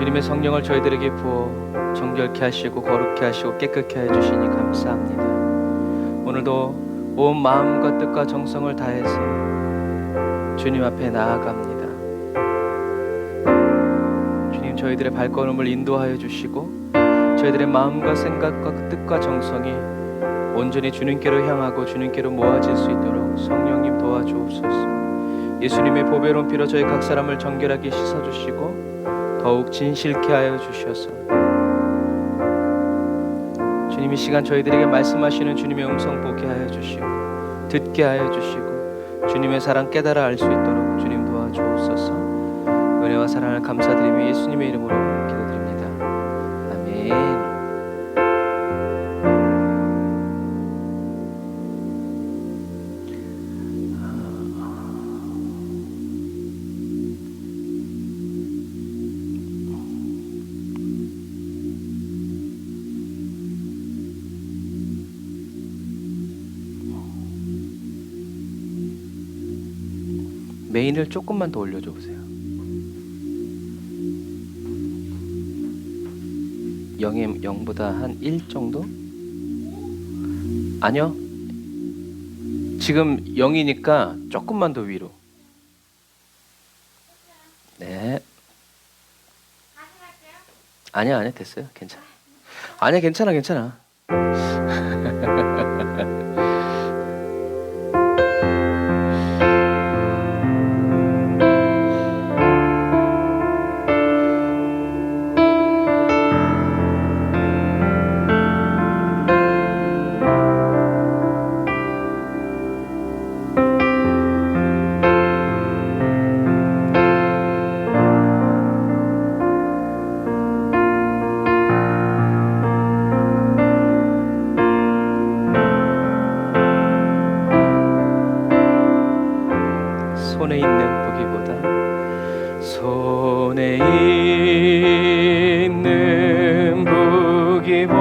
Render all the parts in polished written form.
주님의 성령을 저희들에게 부어 정결케 하시고 거룩케 하시고 깨끗케 해주시니 감사합니다. 오늘도 온 마음과 뜻과 정성을 다해서 주님 앞에 나아갑니다. 주님, 저희들의 발걸음을 인도하여 주시고 저희들의 마음과 생각과 뜻과 정성이 온전히 주님께로 향하고 주님께로 모아질 수 있도록 성령님 도와주옵소서. 예수님의 보배로운 피로 저희 각 사람을 정결하게 씻어주시고 더욱 진실케 하여 주셔서 주님, 이 시간 저희들에게 말씀하시는 주님의 음성 보게 하여 주시고 듣게 하여 주시고 주님의 사랑 깨달아 알 수 있도록 주님 도와주옵소서. 은혜와 사랑을 감사드리며 예수님의 이름으로 기도드립니다. 아멘. 메인을 조금만 더 올려줘 보세요. 0보다 한 1 정도? 아니요, 지금 0이니까 조금만 더 위로. 네. 아니야 됐어요. 괜찮아. 아니야, 괜찮아. 손에 있는 무기보다 손에 있는 무기보다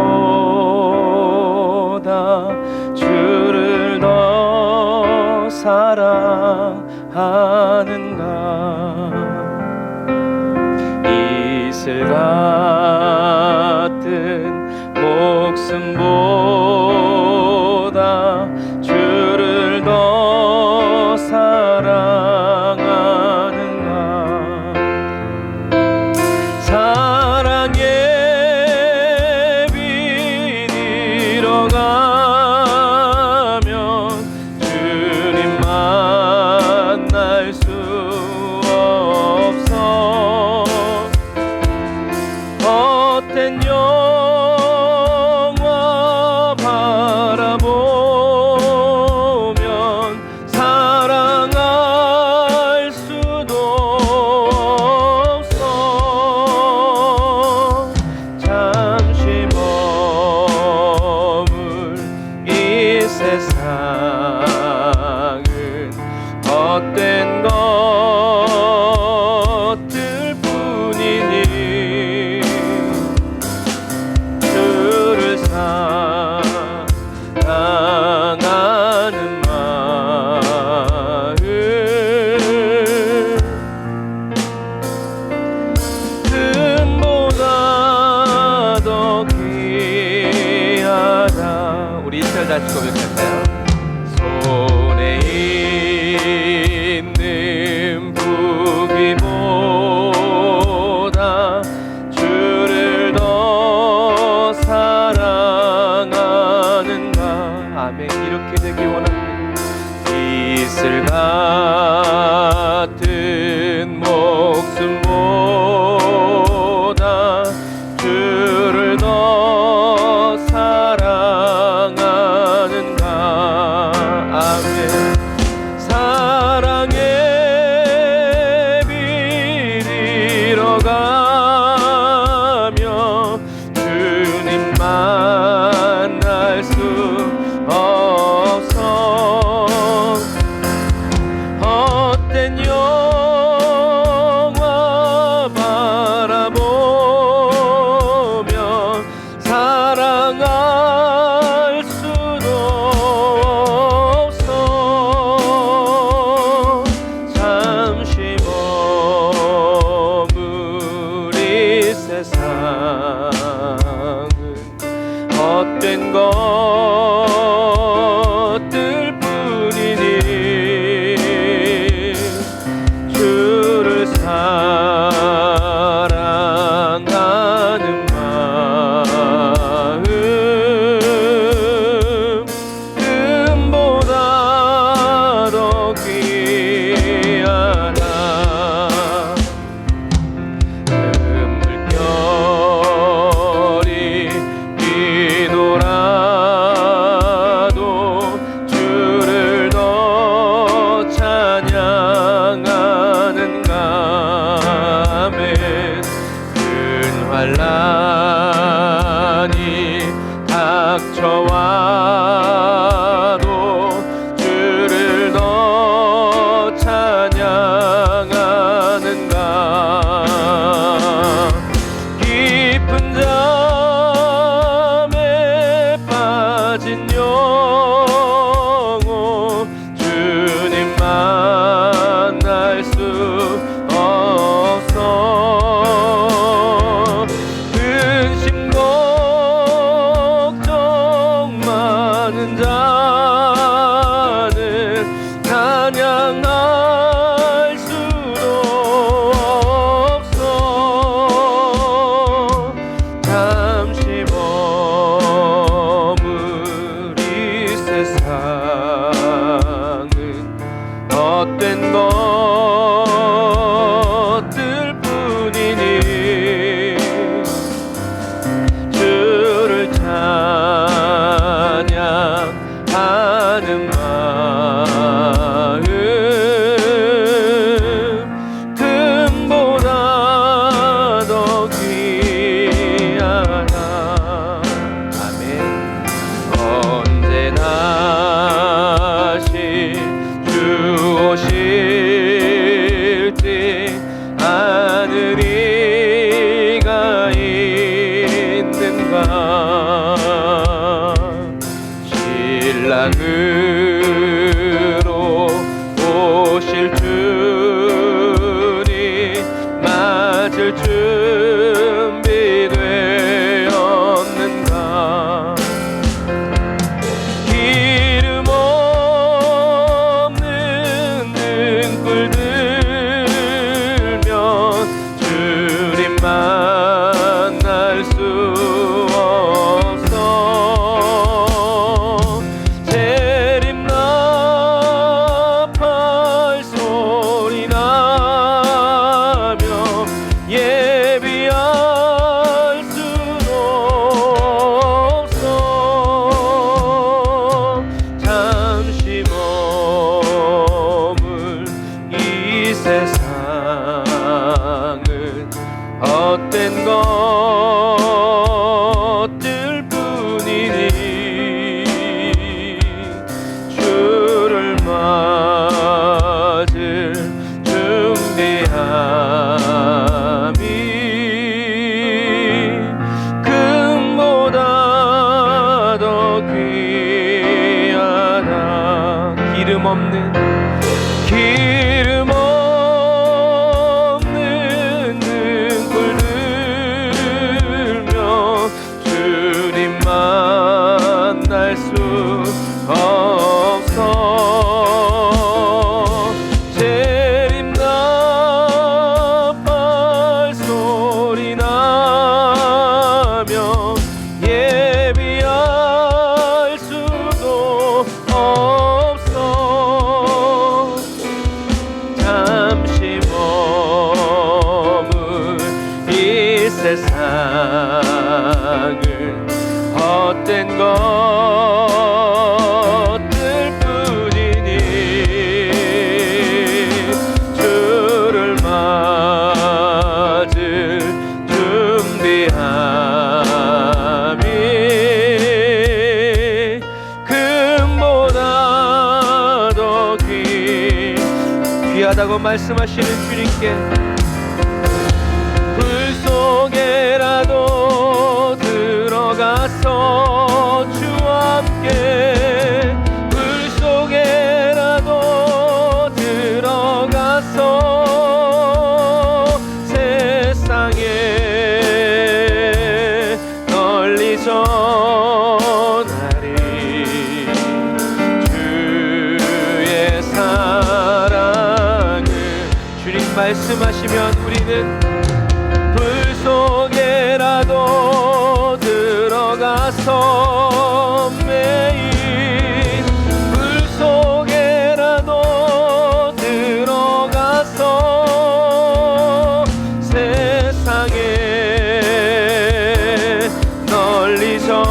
주를 더 사랑하는가. 이슬 같은 목숨보다 주를 더 사랑하는가. 사랑의 빛 잃어가면 주님 만날 수 없어. 헛된 영화 바라보면 사랑할 수도 없어. 잠시 머물 이 세상은 헛된 것들 뿐이니 주를 사랑하는 마음 금보다 더 귀하다. 우리 이틀 다시 고백할까요? 손에 있는 무기보다 주를 더 사랑하는가. 아멘. 이렇게 되기 원합니다. 이슬 같은 목숨보다 주를 더 사랑하는가. 아멘. 사랑의 빛 잃어가며 주님 만날 수 없어. 헛된 영화 바라보면 사랑할 수도 없어. 잠시 머물 세상은 헛된 것들 뿐이니 주를 사랑하는 마음 금보다 더 귀하다. 물결이 비도라도 주를 더 찬양하는 감에 큰 환란이 닥쳐와도 주를 더 찬양하는 감. 깊은 잠에 빠진 영혼 주님 만날 수 없어. 근심 걱정 많은 자는 찬양할 수도 없어. 잠시 머물 이 세상은 헛된 것들 뿐이니 주를 찬양하는 마음 금보다 더 귀하다. 아멘. 언제 다시 주 오실지 하늘이가 있는가. 신랑으로 오실 주님 맞을 준비되었는가. 기름 없는 등불 들면 주님 만날 수 없어. 재림나팔 소리 나며 예비할 수도 없어. 잠시 머물 이 세상은 헛된 것들 뿐이니 주를 맞을 준비함이 금보다 더 귀하다. 기름 없는 등불 들며 주님 만날 수 없어. 재림나팔 소리 나며 예비할 수도 없어. 잠시 머물 이 세상은 헛된 것들 뿐이니 주를 맞을 준비함이 금보다 더 귀하다고 말씀하시는 주님께 불 속에라도 들어가서 주와 함께 불 속에라도 들어가서 세상에 말씀하시면 우리는 불 속에라도 들어가서 매일 불 속에라도 들어가서 세상에 널리 전하리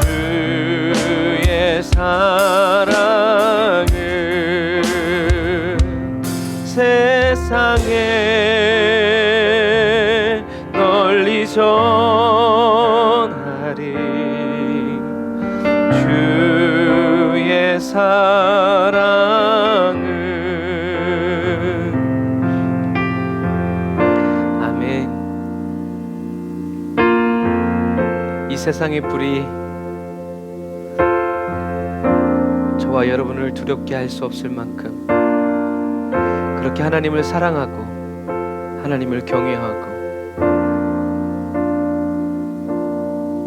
주의 사랑을 세상에 널리 전하리 주의 사랑을. 아멘. 이 세상의 불이 저와 여러분을 두렵게 할 수 없을 만큼 그렇게 하나님을 사랑하고 하나님을 경외하고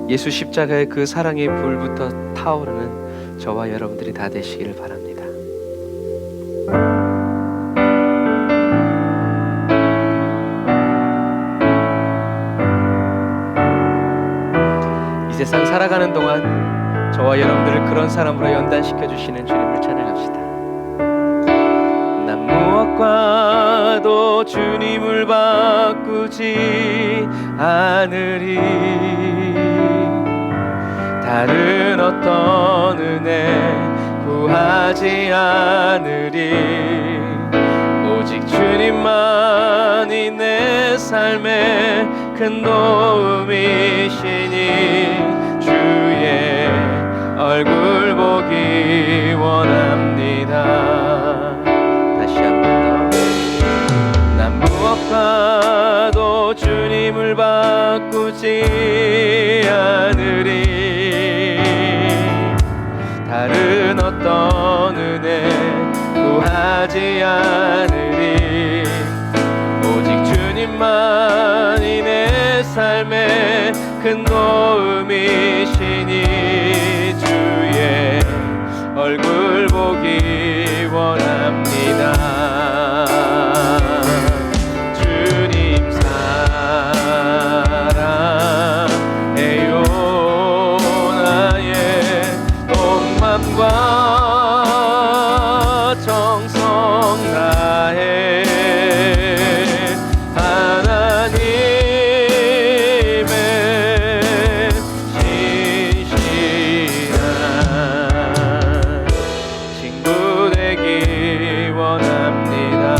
예수 십자가의 그 사랑의 불부터 타오르는 저와 여러분들이 다 되시기를 바랍니다. 이 세상 살아가는 동안 저와 여러분들을 그런 사람으로 연단시켜 주시는 주님을 찬양합시다. 난 무엇과도 주님을 바꾸지 않으리. 다른 어떤 은혜 구하지 않으리. 오직 주님만이 내 삶의 큰 도움이시니 주의 얼굴 보기 원합니다. 다시 한 번 더. 난 무엇과도 주님을 바꾸지 않으리. 다른 어떤 은혜 구하지 않으리. 오직 주님만이 내 삶의 큰 도움이시니 주의 얼굴 보기 원합니다. 주님 사랑해요. 나의 온 맘과 정성 다해 하나님의 신실한 친구 되기 원합니다.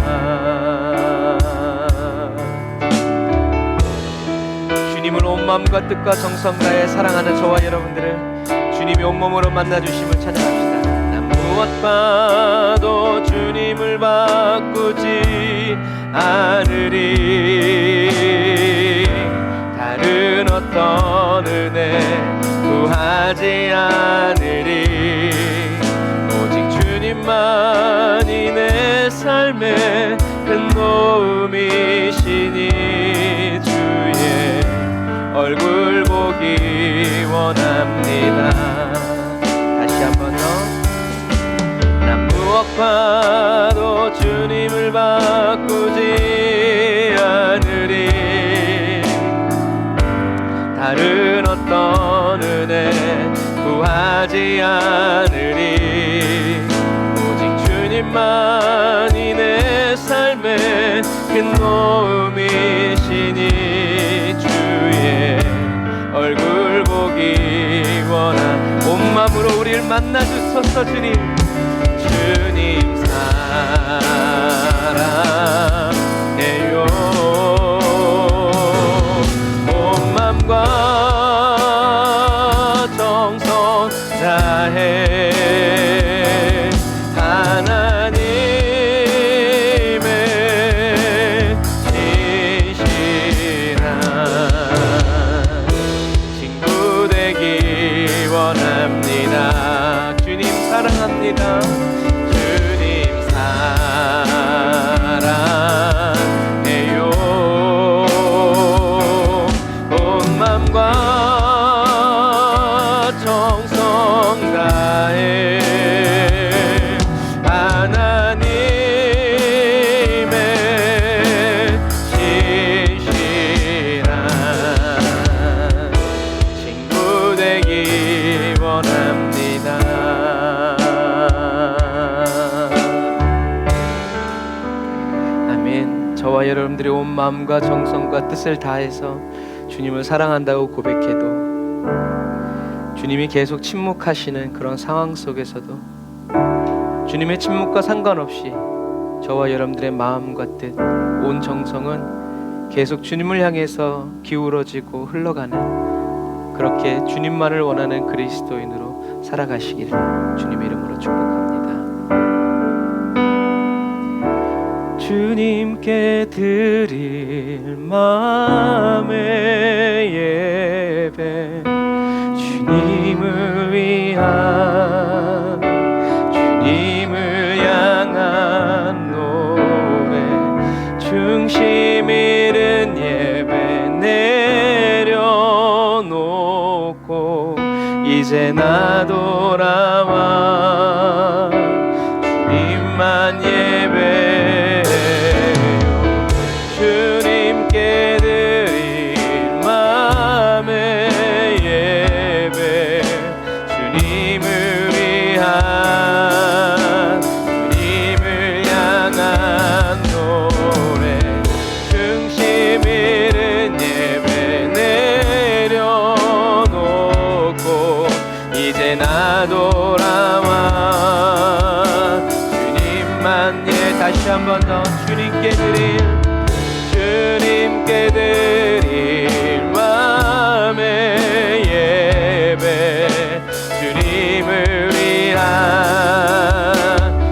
주님을 온 마음과 뜻과 정성 다해 사랑하는 저와 여러분들을 주님이 온몸으로 만나주심을 찬양합시다. 난 무엇과도 주님을 바꾸지 않으리. 다른 어떤 은혜 구하지 않으리. 오직 주님만이 내 삶의 큰 도움이시니 주의 얼굴 보기 원합니다. 다시 한 번 더. 난 무엇과도 주님을 바꾸지 않으리. 다른 어떤 은혜 구하지 않으리. 오직 주님만이 내 삶의 큰 도움이시니 주의 얼굴 보기 원한. 온 마음으로 우리를 만나주소서. 주님 주님 사랑해요. 온 마음과 정성 다해 하나님의 신실한 친구 되기 원합니다. 주님 사랑합니다. 저와 여러분들의 온 마음과 정성과 뜻을 다해서 주님을 사랑한다고 고백해도 주님이 계속 침묵하시는 그런 상황 속에서도 주님의 침묵과 상관없이 저와 여러분들의 마음과 뜻, 온 정성은 계속 주님을 향해서 기울어지고 흘러가는, 그렇게 주님만을 원하는 그리스도인으로 살아가시기를 주님의 이름으로 축복합니다. 주님께 드릴 마음의 예배, 주님을 위한, 주님을 향한 노래, 중심 잃은 예배 내려놓고 이제 나 돌아와 주님만 예배해요. 주님께 드릴 마음의 예배, 주님을 위한, 주님을 향한 노래, 중심 잃은 예배 내려놓고 이제 나 돌아와 주님만 다시 한 번 더 주님께 드릴 마음의 예배, 주님을 위한,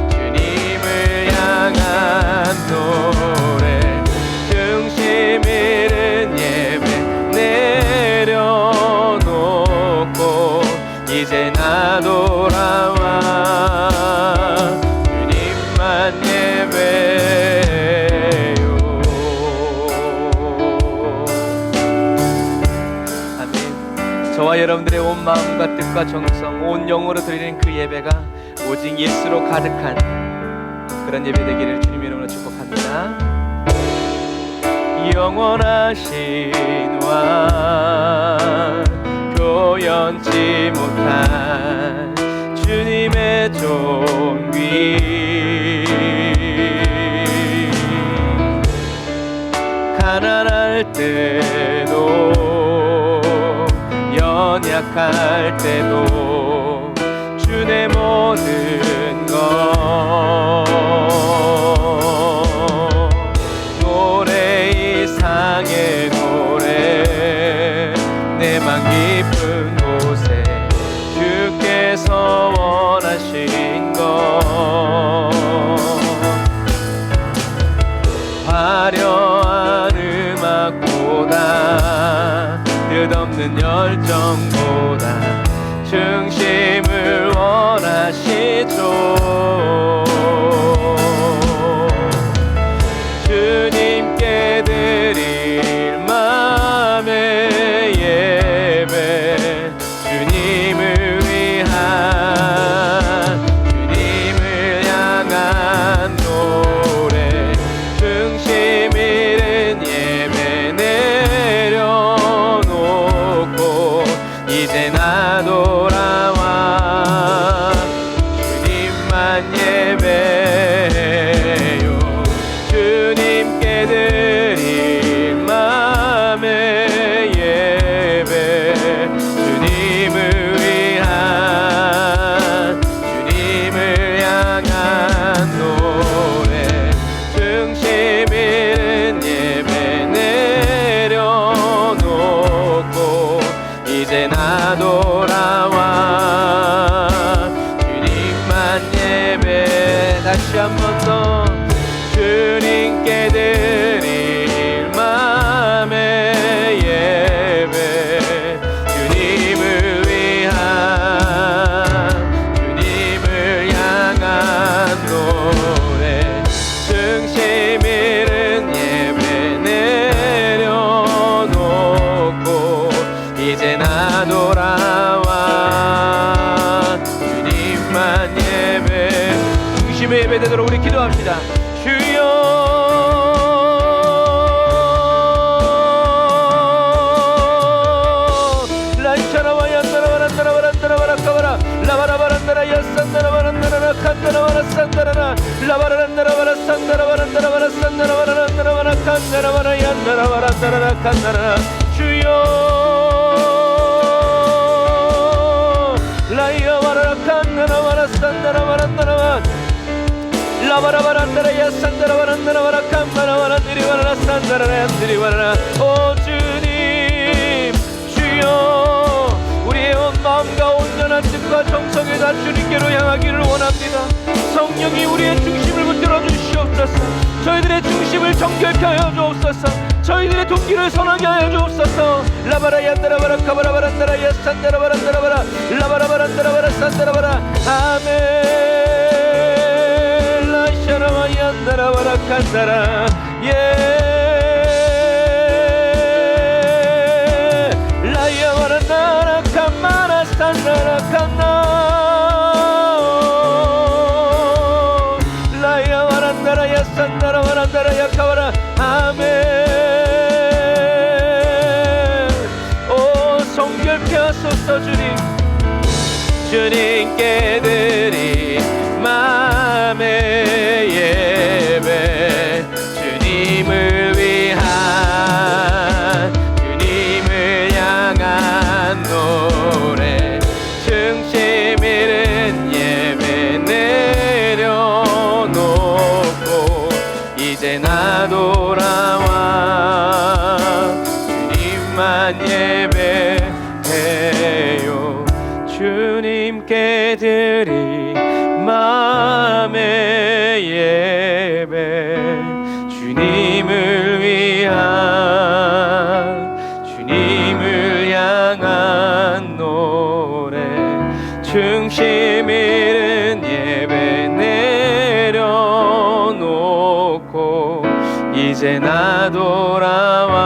주님을 향한 노래, 중심 잃은 예배 내려놓고 이제 나 돌아와 주님만 예배요. 아멘. 저와 여러분들의 온 마음과 뜻과 정성, 온 영으로 드리는 그 예배가 오직 예수로 가득한 그런 예배 되기를 주님 이름으로 축복합니다. 영원하신 왕, 표현치 못한 주님의 존귀, 가난할 때도 연약할 때도 주의 모든 것 노래 이상의 노래, 내 맘 깊은 곳에 주께서 원하신 것, 화려한 음악보다 끝없는 열정보다 중심을 원하시죠. 주님께 드릴 마음의 예배, 주님을 위한, 주님을 향한 노래, 중심 잃은 예배 내려놓고 이제 나 돌아와 주님만 예배해요. 주님께 드릴 마음의 예배, 주님을 위한, 주님을 향한 노래, 중심 잃은 예배 내려놓고 이제 나 돌아와 주님만 예배. 다시 한 번 더 주님께 드릴 마음의 예배, 주님을 위한, 주님을 향한 노래, 중심 잃은 예배 내려놓고 이제 나 돌아와 주님만 예배. 중심의 예배 되도록 우리 기도합시다. 주여 라바라란다라바라 산다라바란다라바라 산다라바란다라바라 산다라바란다라바라 산다라바란다라바라 나라바라 얀나라바라 나라라 칸나라 주여 라이아바라 칸나라바라 산나라바라 나라바 라바라바란다라야 산다라바란다라바라 칸나라바라 니리바라 산다라야 니리바라 오 주님 주여 우리의 온 마음과 온전한 뜻과 정성에 다 주님께로 향하기를 원합니다. 성령이 우리의 중심을 붙들어 주시옵소서. 저희들의 중심을 정결케 하여 주옵소서. 저희들의 동기를 선하게 하여 주옵소서. 라바라얀다라바라 카바라바란다라야 산다라바란다라바라 라바라바란다라바라 산다라바라 아멘 라샤라바얀다라바라 칸다라 라야바란다라 칸마라 산다라 칸나 라야바란다라야 산다라바란다라야 카바라 아멘 오 성결케 하소서 주님 주님께 드리 마음의 예배 주님을 위한 주님을 향한 노래 중심 잃은 예배 내려놓고 이제 나 돌아와 주님만 예배해요 주님께 드리 마음의 예배 주님을 위한 주님을 향한 노래 중심 잃은 예배 내려놓고 이제 나 돌아와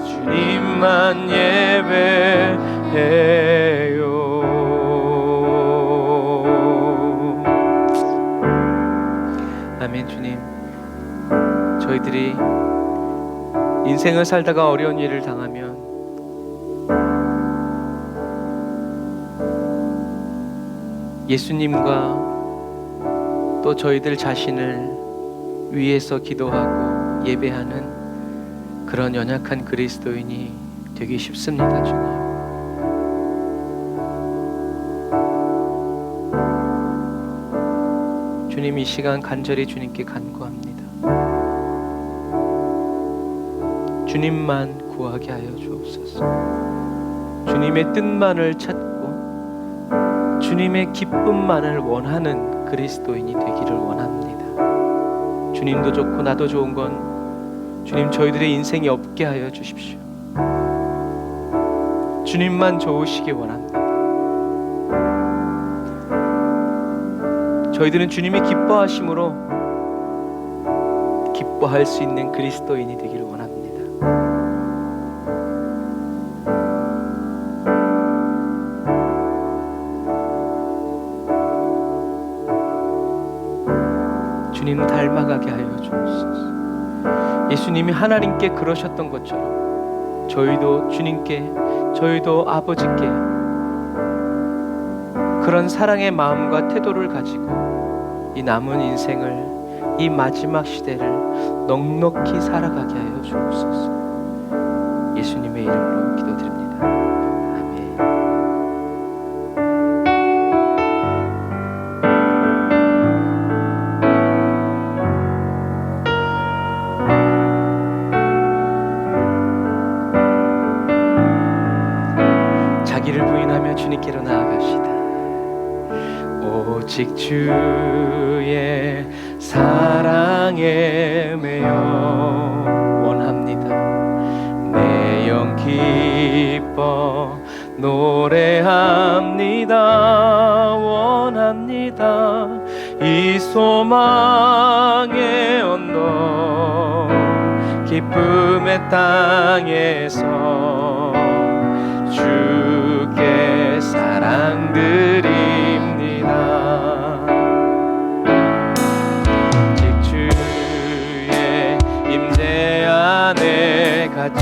주님만 예배해요. 아멘. 주님 저희들이 인생을 살다가 어려운 일을 당하면 예수님과 또 저희들 자신을 위해서 기도하고 예배하는 그런 연약한 그리스도인이 되기 쉽습니다. 주님 주님 이 시간 간절히 주님께 간구합니다. 주님만 구하게 하여 주옵소서. 주님의 뜻만을 찾고 주님의 기쁨만을 원하는 그리스도인이 되기를 원합니다. 주님도 좋고 나도 좋은 건 주님 저희들의 인생이 없게 하여 주십시오. 주님만 좋으시기 원합니다. 저희들은 주님이 기뻐하심으로 기뻐할 수 있는 그리스도인이 되기를 원합니다. 주님 닮아가게 하여 주옵소서. 예수님이 하나님께 그러셨던 것처럼 저희도 주님께 저희도 아버지께 그런 사랑의 마음과 태도를 가지고 이 남은 인생을 이 마지막 시대를 넉넉히 살아가게 하여 주옵소서. 예수님의 이름으로 기도드립니다. 아멘. 자기를 부인하며 주님께로 나아가시다. 오직 주의 사랑에 매여 원합니다. 내 영 기뻐 노래합니다. 원합니다. 이 소망의 언덕 기쁨의 땅에서 주께 사랑 드립니다. 즉 주의 임재 안에 갇혀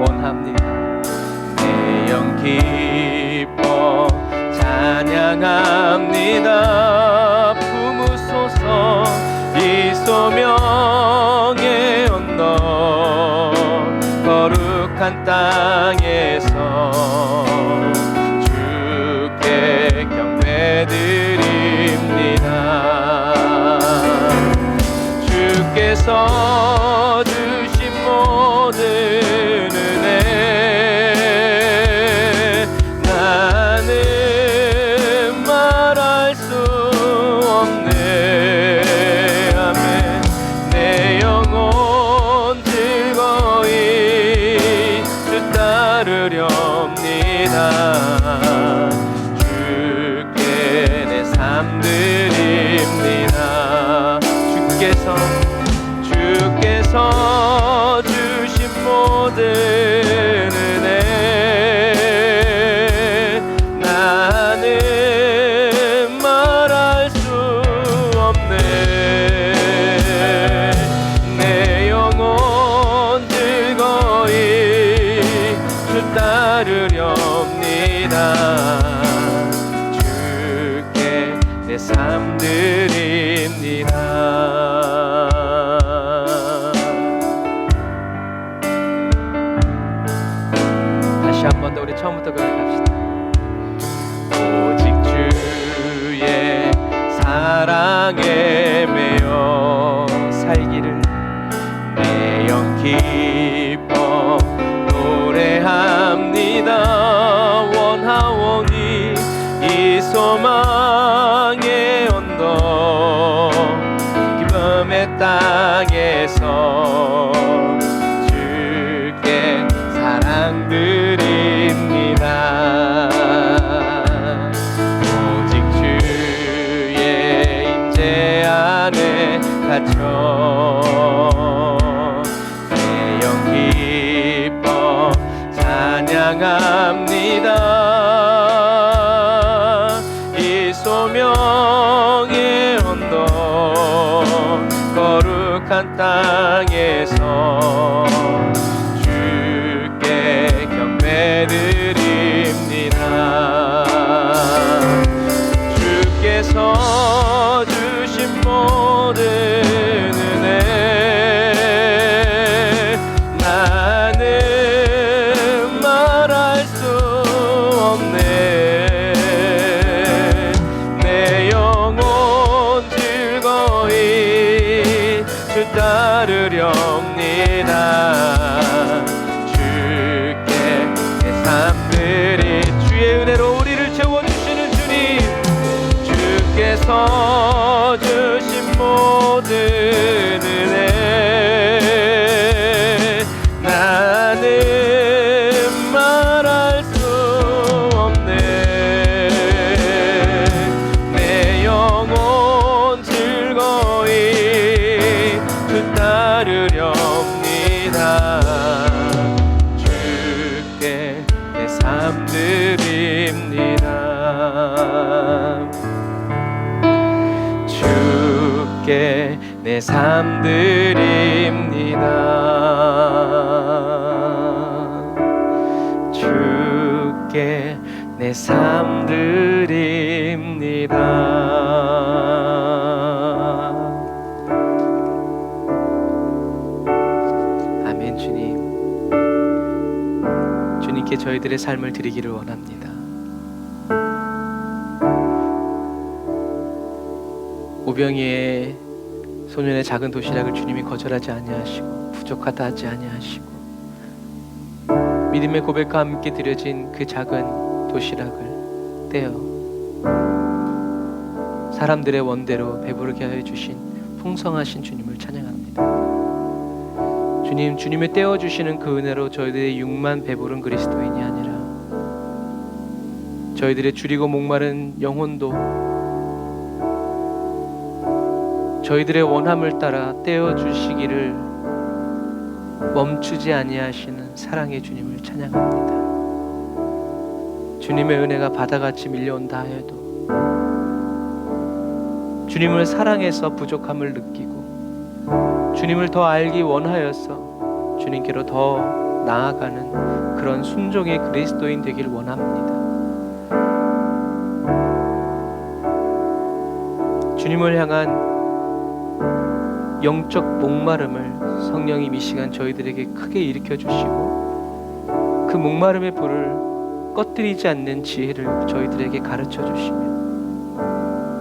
원합니다. 내 영 기뻐 찬양합니다. 품으소서 이 소명 주께서 주신 모든 은혜 나는 말할 수 없네. 아멘. 내 영혼 즐거이 주 따르렵니다. 주께 내 삶 드립니다. 주께서 주신 모든 은혜 나는 말할 수 없네. 내 영혼 즐거이 주 따르렵니다. 주께 내 삶 드립니다. 한 번 더 우리 처음부터 고백합시다. 오직 주의 사랑에 매여 살기를 내 영 기뻐 노래합니다. 원하오니 이 소망의 언덕 기쁨의 땅에서 주께 사랑 드립니다. 오직 주의 임재 안에 갇혀 내 영 기뻐 찬양합니다. 이 소명의 언덕 거룩한 땅에서 드립니다. 주께서 주신 모든 은혜 나는 말할 수 없네. 내 영혼 즐거이 주 따르렵니다. 주의 은혜로 우리를 채워주시는 주님, 주께서 주신 모든 은혜 나는 말할 수 없네. 내 영혼 즐거이 주 따르렵니다. 삶 드립니다. 주께 내 삶 드립니다. 주께 내 삶 드립니다. 아멘. 주님께 저희들의 삶을 드리기를 원합니다. 오병이의 소년의 작은 도시락을 주님이 거절하지 아니하시고 부족하다 하지 아니하시고 믿음의 고백과 함께 드려진 그 작은 도시락을 떼어 사람들의 원대로 배부르게 하여 주신 풍성하신 주님을 찬양합니다. 주님, 주님의 떼어주시는 그 은혜로 저희들의 육만 배부른 그리스도인이 아니라 저희들의 줄이고 목마른 영혼도 저희들의 원함을 따라 떼어주시기를 멈추지 아니하시는 사랑의 주님을 찬양합니다. 주님의 은혜가 바다같이 밀려온다 하여도 주님을 사랑해서 부족함을 느끼고 주님을 더 알기 원하여서 주님께로 더 나아가는 그런 순종의 그리스도인 되길 원합니다. 주님을 향한 영적 목마름을 성령님 이 시간 저희들에게 크게 일으켜 주시고 그 목마름의 불을 꺼뜨리지 않는 지혜를 저희들에게 가르쳐 주시며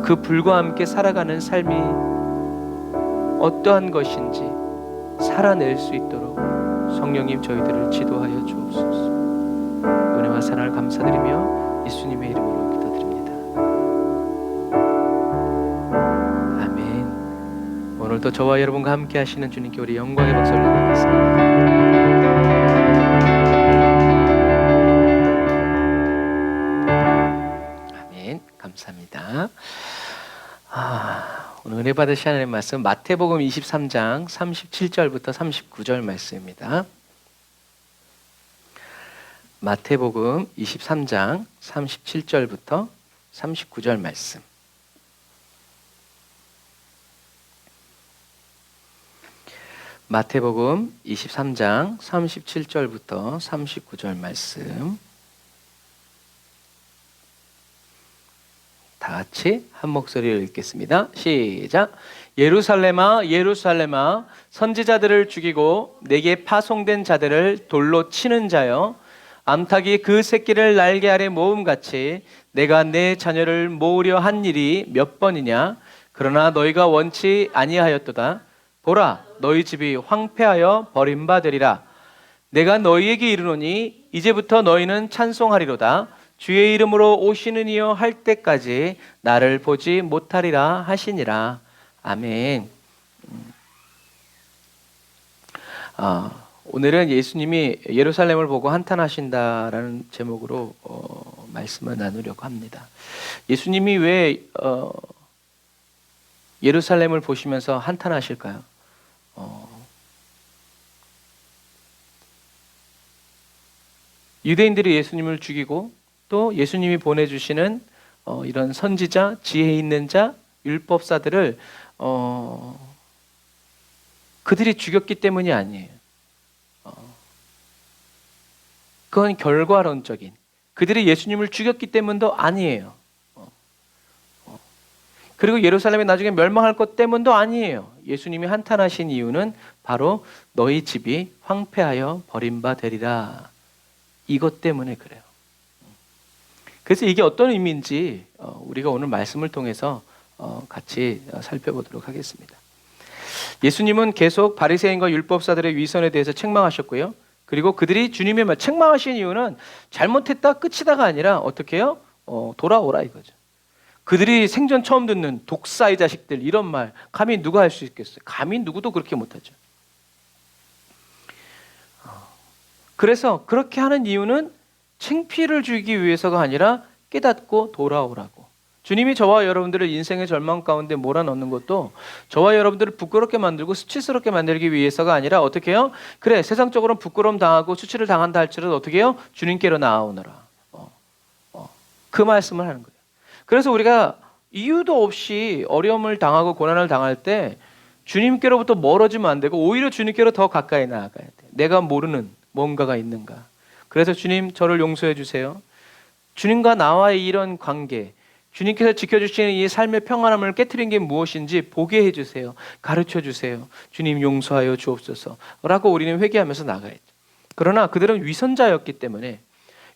그 불과 함께 살아가는 삶이 어떠한 것인지 살아낼 수 있도록 성령님 저희들을 지도하여 주옵소서. 은혜와 사랑을 감사드리며 예수님의 이름으로 기도드립니다. 아멘. 오늘도 저와 여러분과 함께 하시는 주님께 우리 영광의 박수 올려드리겠습니다. 아멘. 감사합니다. 오늘 은혜 받으실 하나님의 말씀 마태복음 23장 37절부터 39절 말씀입니다. 마태복음 23장 37절부터 39절 말씀. 마태복음 23장 37절부터 39절 말씀. 다 같이 한 목소리로 읽겠습니다. 시작. 예루살렘아 예루살렘아 선지자들을 죽이고 내게 파송된 자들을 돌로 치는 자여, 암탉이 그 새끼를 날개 아래 모음같이 내가 내 자녀를 모으려 한 일이 몇 번이냐. 그러나 너희가 원치 아니하였도다. 보라, 너희 집이 황폐하여 버림받으리라. 내가 너희에게 이르노니 이제부터 너희는 찬송하리로다. 주의 이름으로 오시는 이여 할 때까지 나를 보지 못하리라 하시니라. 아멘. 오늘은 예수님이 예루살렘을 보고 한탄하신다라는 제목으로 말씀을 나누려고 합니다. 예수님이 왜 예루살렘을 보시면서 한탄하실까요? 유대인들이 예수님을 죽이고 또 예수님이 보내주시는 이런 선지자, 지혜 있는 자, 율법사들을 그들이 죽였기 때문이 아니에요. 그건 결과론적인, 그들이 예수님을 죽였기 때문도 아니에요. 그리고 예루살렘이 나중에 멸망할 것 때문도 아니에요. 예수님이 한탄하신 이유는 바로 너희 집이 황폐하여 버림받으리라, 이것 때문에 그래요. 그래서 이게 어떤 의미인지 우리가 오늘 말씀을 통해서 같이 살펴보도록 하겠습니다. 예수님은 계속 바리새인과 율법사들의 위선에 대해서 책망하셨고요. 그리고 그들이 주님의 책망하신 이유는 잘못했다 끝이다가 아니라 어떻게 해요? 돌아오라 이거죠. 그들이 생전 처음 듣는 독사의 자식들, 이런 말 감히 누가 할 수 있겠어요? 감히 누구도 그렇게 못하죠. 그래서 그렇게 하는 이유는 창피를 주기 위해서가 아니라 깨닫고 돌아오라고. 주님이 저와 여러분들을 인생의 절망 가운데 몰아넣는 것도 저와 여러분들을 부끄럽게 만들고 수치스럽게 만들기 위해서가 아니라 어떻게 해요? 그래, 세상적으로는 부끄러움 당하고 수치를 당한다 할지라도 어떻게 해요? 주님께로 나아오너라. 그 말씀을 하는 거예요. 그래서 우리가 이유도 없이 어려움을 당하고 고난을 당할 때 주님께로부터 멀어지면 안 되고 오히려 주님께로 더 가까이 나아가야 돼. 내가 모르는 뭔가가 있는가. 그래서 주님, 저를 용서해 주세요. 주님과 나와의 이런 관계, 주님께서 지켜주시는 이 삶의 평안함을 깨트린 게 무엇인지 보게 해주세요. 가르쳐 주세요. 주님 용서하여 주옵소서 라고 우리는 회개하면서 나가야죠. 그러나 그들은 위선자였기 때문에,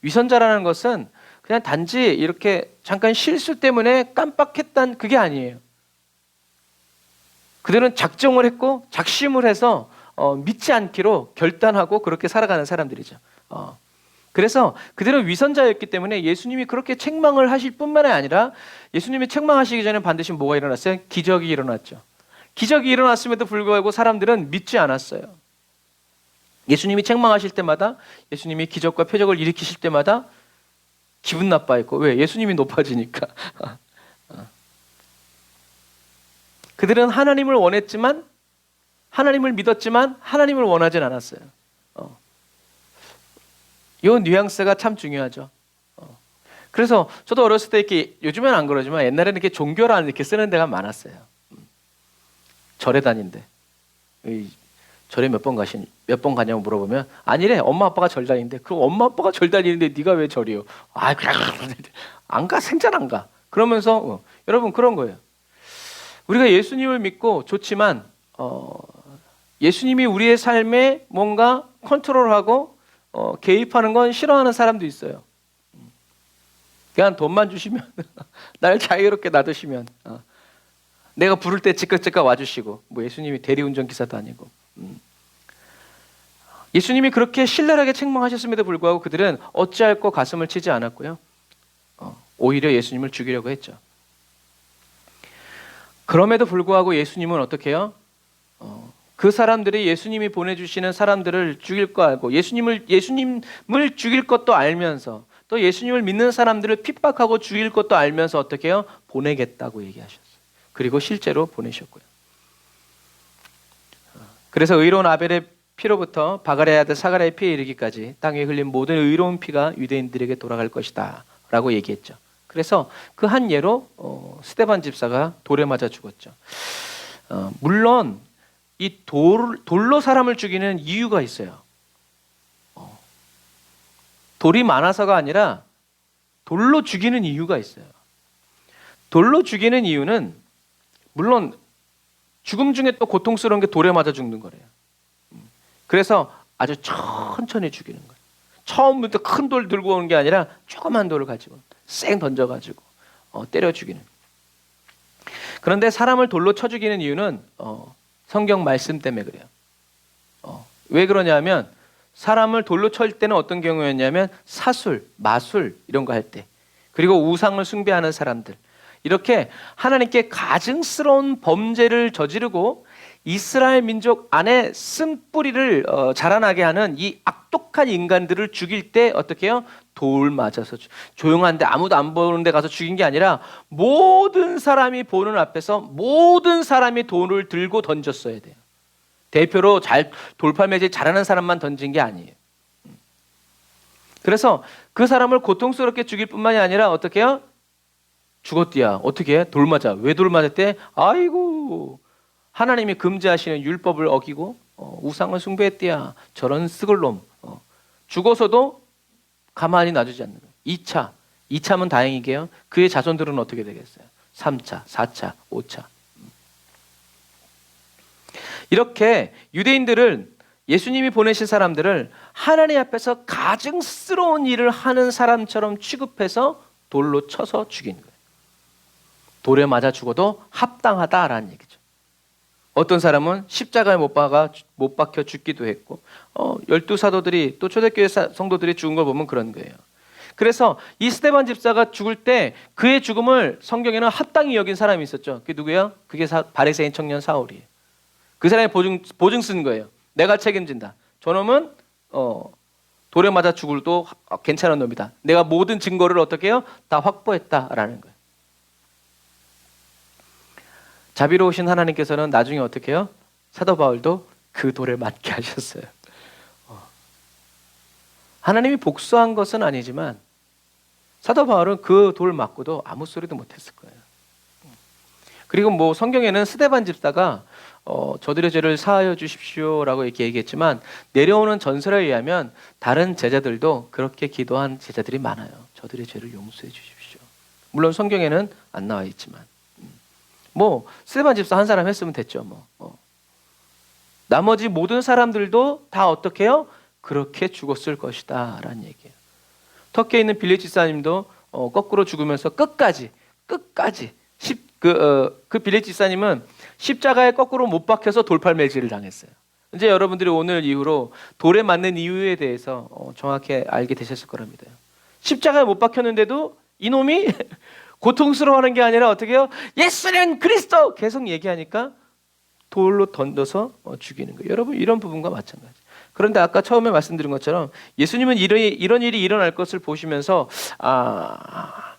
위선자라는 것은 그냥 단지 이렇게 잠깐 실수 때문에 깜빡했단 그게 아니에요. 그들은 작정을 했고 작심을 해서 믿지 않기로 결단하고 그렇게 살아가는 사람들이죠. 그래서 그들은 위선자였기 때문에 예수님이 그렇게 책망을 하실 뿐만 아니라 예수님이 책망하시기 전에 반드시 뭐가 일어났어요? 기적이 일어났죠. 기적이 일어났음에도 불구하고 사람들은 믿지 않았어요. 예수님이 책망하실 때마다, 예수님이 기적과 표적을 일으키실 때마다 기분 나빠했고, 왜? 예수님이 높아지니까. 그들은 하나님을 원했지만, 하나님을 믿었지만 하나님을 원하진 않았어요. 이 뉘앙스가 참 중요하죠. 그래서 저도 어렸을 때 이렇게, 요즘엔 안 그러지만 옛날에는 이렇게 종교란 이렇게 쓰는 데가 많았어요. 절에 다닌대. 절에 몇 번 가냐고 물어보면 아니래, 엄마 아빠가 절 다니는데. 그럼 엄마 아빠가 절 다니는데 네가 왜 절이요? 안 가, 생전 안 가. 그러면서 여러분 그런 거예요. 우리가 예수님을 믿고 좋지만 예수님이 우리의 삶에 뭔가 컨트롤하고 개입하는 건 싫어하는 사람도 있어요. 그냥 돈만 주시면 날 자유롭게 놔두시면 내가 부를 때 즉각 와주시고, 뭐 예수님이 대리운전 기사도 아니고. 예수님이 그렇게 신랄하게 책망하셨음에도 불구하고 그들은 어찌할꼬 가슴을 치지 않았고요. 오히려 예수님을 죽이려고 했죠. 그럼에도 불구하고 예수님은 어떻게 해요? 그 사람들이 예수님이 보내주시는 사람들을 죽일 거 알고 예수님을 죽일 것도 알면서 또 예수님을 믿는 사람들을 핍박하고 죽일 것도 알면서 어떻게 해요? 보내겠다고 얘기하셨어요. 그리고 실제로 보내셨고요. 그래서 의로운 아벨의 피로부터 바가랴의 아들 사가랴의 피에 이르기까지 땅에 흘린 모든 의로운 피가 유대인들에게 돌아갈 것이다 라고 얘기했죠. 그래서 그 한 예로 스데반 집사가 돌에 맞아 죽었죠. 물론 이 돌로 사람을 죽이는 이유가 있어요. 돌이 많아서가 아니라 돌로 죽이는 이유가 있어요. 돌로 죽이는 이유는 물론 죽음 중에 또 고통스러운 게 돌에 맞아 죽는 거래요. 그래서 아주 천천히 죽이는 거예요. 처음부터 큰 돌 들고 오는 게 아니라 조그만 돌을 가지고 쌩 던져가지고 때려 죽이는. 그런데 사람을 돌로 쳐 죽이는 이유는 성경 말씀 때문에 그래요. 왜 그러냐면 사람을 돌로 칠 때는 어떤 경우였냐면 사술, 마술 이런 거 할 때, 그리고 우상을 숭배하는 사람들, 이렇게 하나님께 가증스러운 범죄를 저지르고 이스라엘 민족 안에 쓴뿌리를 자라나게 하는 이 악독한 인간들을 죽일 때 어떻게 해요? 돌 맞아서 조용한데 아무도 안 보는 데 가서 죽인 게 아니라 모든 사람이 보는 앞에서 모든 사람이 돌을 들고 던졌어야 돼요. 대표로 돌팔매질 잘하는 사람만 던진 게 아니에요. 그래서 그 사람을 고통스럽게 죽일 뿐만이 아니라 어떻게 해요? 죽었디야. 어떻게 해? 돌 맞아. 왜 돌 맞았대? 아이고, 하나님이 금지하시는 율법을 어기고 우상을 숭배했디야. 저런 썩을 놈. 죽어서도 가만히 놔두지 않는 거예요. 2차면 다행이게요. 그의 자손들은 어떻게 되겠어요? 3차, 4차, 5차. 이렇게 유대인들은 예수님이 보내신 사람들을 하나님 앞에서 가증스러운 일을 하는 사람처럼 취급해서 돌로 쳐서 죽인 거예요. 돌에 맞아 죽어도 합당하다라는 얘기죠. 어떤 사람은 십자가에 못 박혀 죽기도 했고, 12사도들이 또 초대교회 성도들이 죽은 걸 보면 그런 거예요. 그래서 이 스데반 집사가 죽을 때 그의 죽음을 성경에는 합당히 여긴 사람이 있었죠. 그게 누구예요? 그게 바리새인 청년 사울이에요. 그 사람이 보증 쓴 거예요. 내가 책임진다. 저놈은 돌에 맞아 죽을도 괜찮은 놈이다. 내가 모든 증거를 어떻게 해요? 다 확보했다라는 거예요. 자비로우신 하나님께서는 나중에 어떻게 해요? 사도 바울도 그 돌에 맞게 하셨어요. 하나님이 복수한 것은 아니지만 사도 바울은 그 돌 맞고도 아무 소리도 못했을 거예요. 그리고 뭐 성경에는 스데반 집사가 저들의 죄를 사하여 주십시오라고 이렇게 얘기했지만 내려오는 전설에 의하면 다른 제자들도 그렇게 기도한 제자들이 많아요. 저들의 죄를 용서해 주십시오. 물론 성경에는 안 나와 있지만 뭐 스데반 집사 한 사람 했으면 됐죠. 나머지 모든 사람들도 다 어떻게 해요? 그렇게 죽었을 것이다 라는 얘기예요. 터키에 있는 빌리 집사님도 거꾸로 죽으면서 끝까지 그 빌리 집사님은 십자가에 거꾸로 못 박혀서 돌팔매질을 당했어요. 이제 여러분들이 오늘 이후로 돌에 맞는 이유에 대해서 정확히 알게 되셨을 거랍니다. 십자가에 못 박혔는데도 이놈이 고통스러워하는 게 아니라 어떻게 해요? 예수는 그리스도 계속 얘기하니까 돌로 던져서 죽이는 거예요. 여러분 이런 부분과 마찬가지. 그런데 아까 처음에 말씀드린 것처럼 예수님은 이런 일이 일어날 것을 보시면서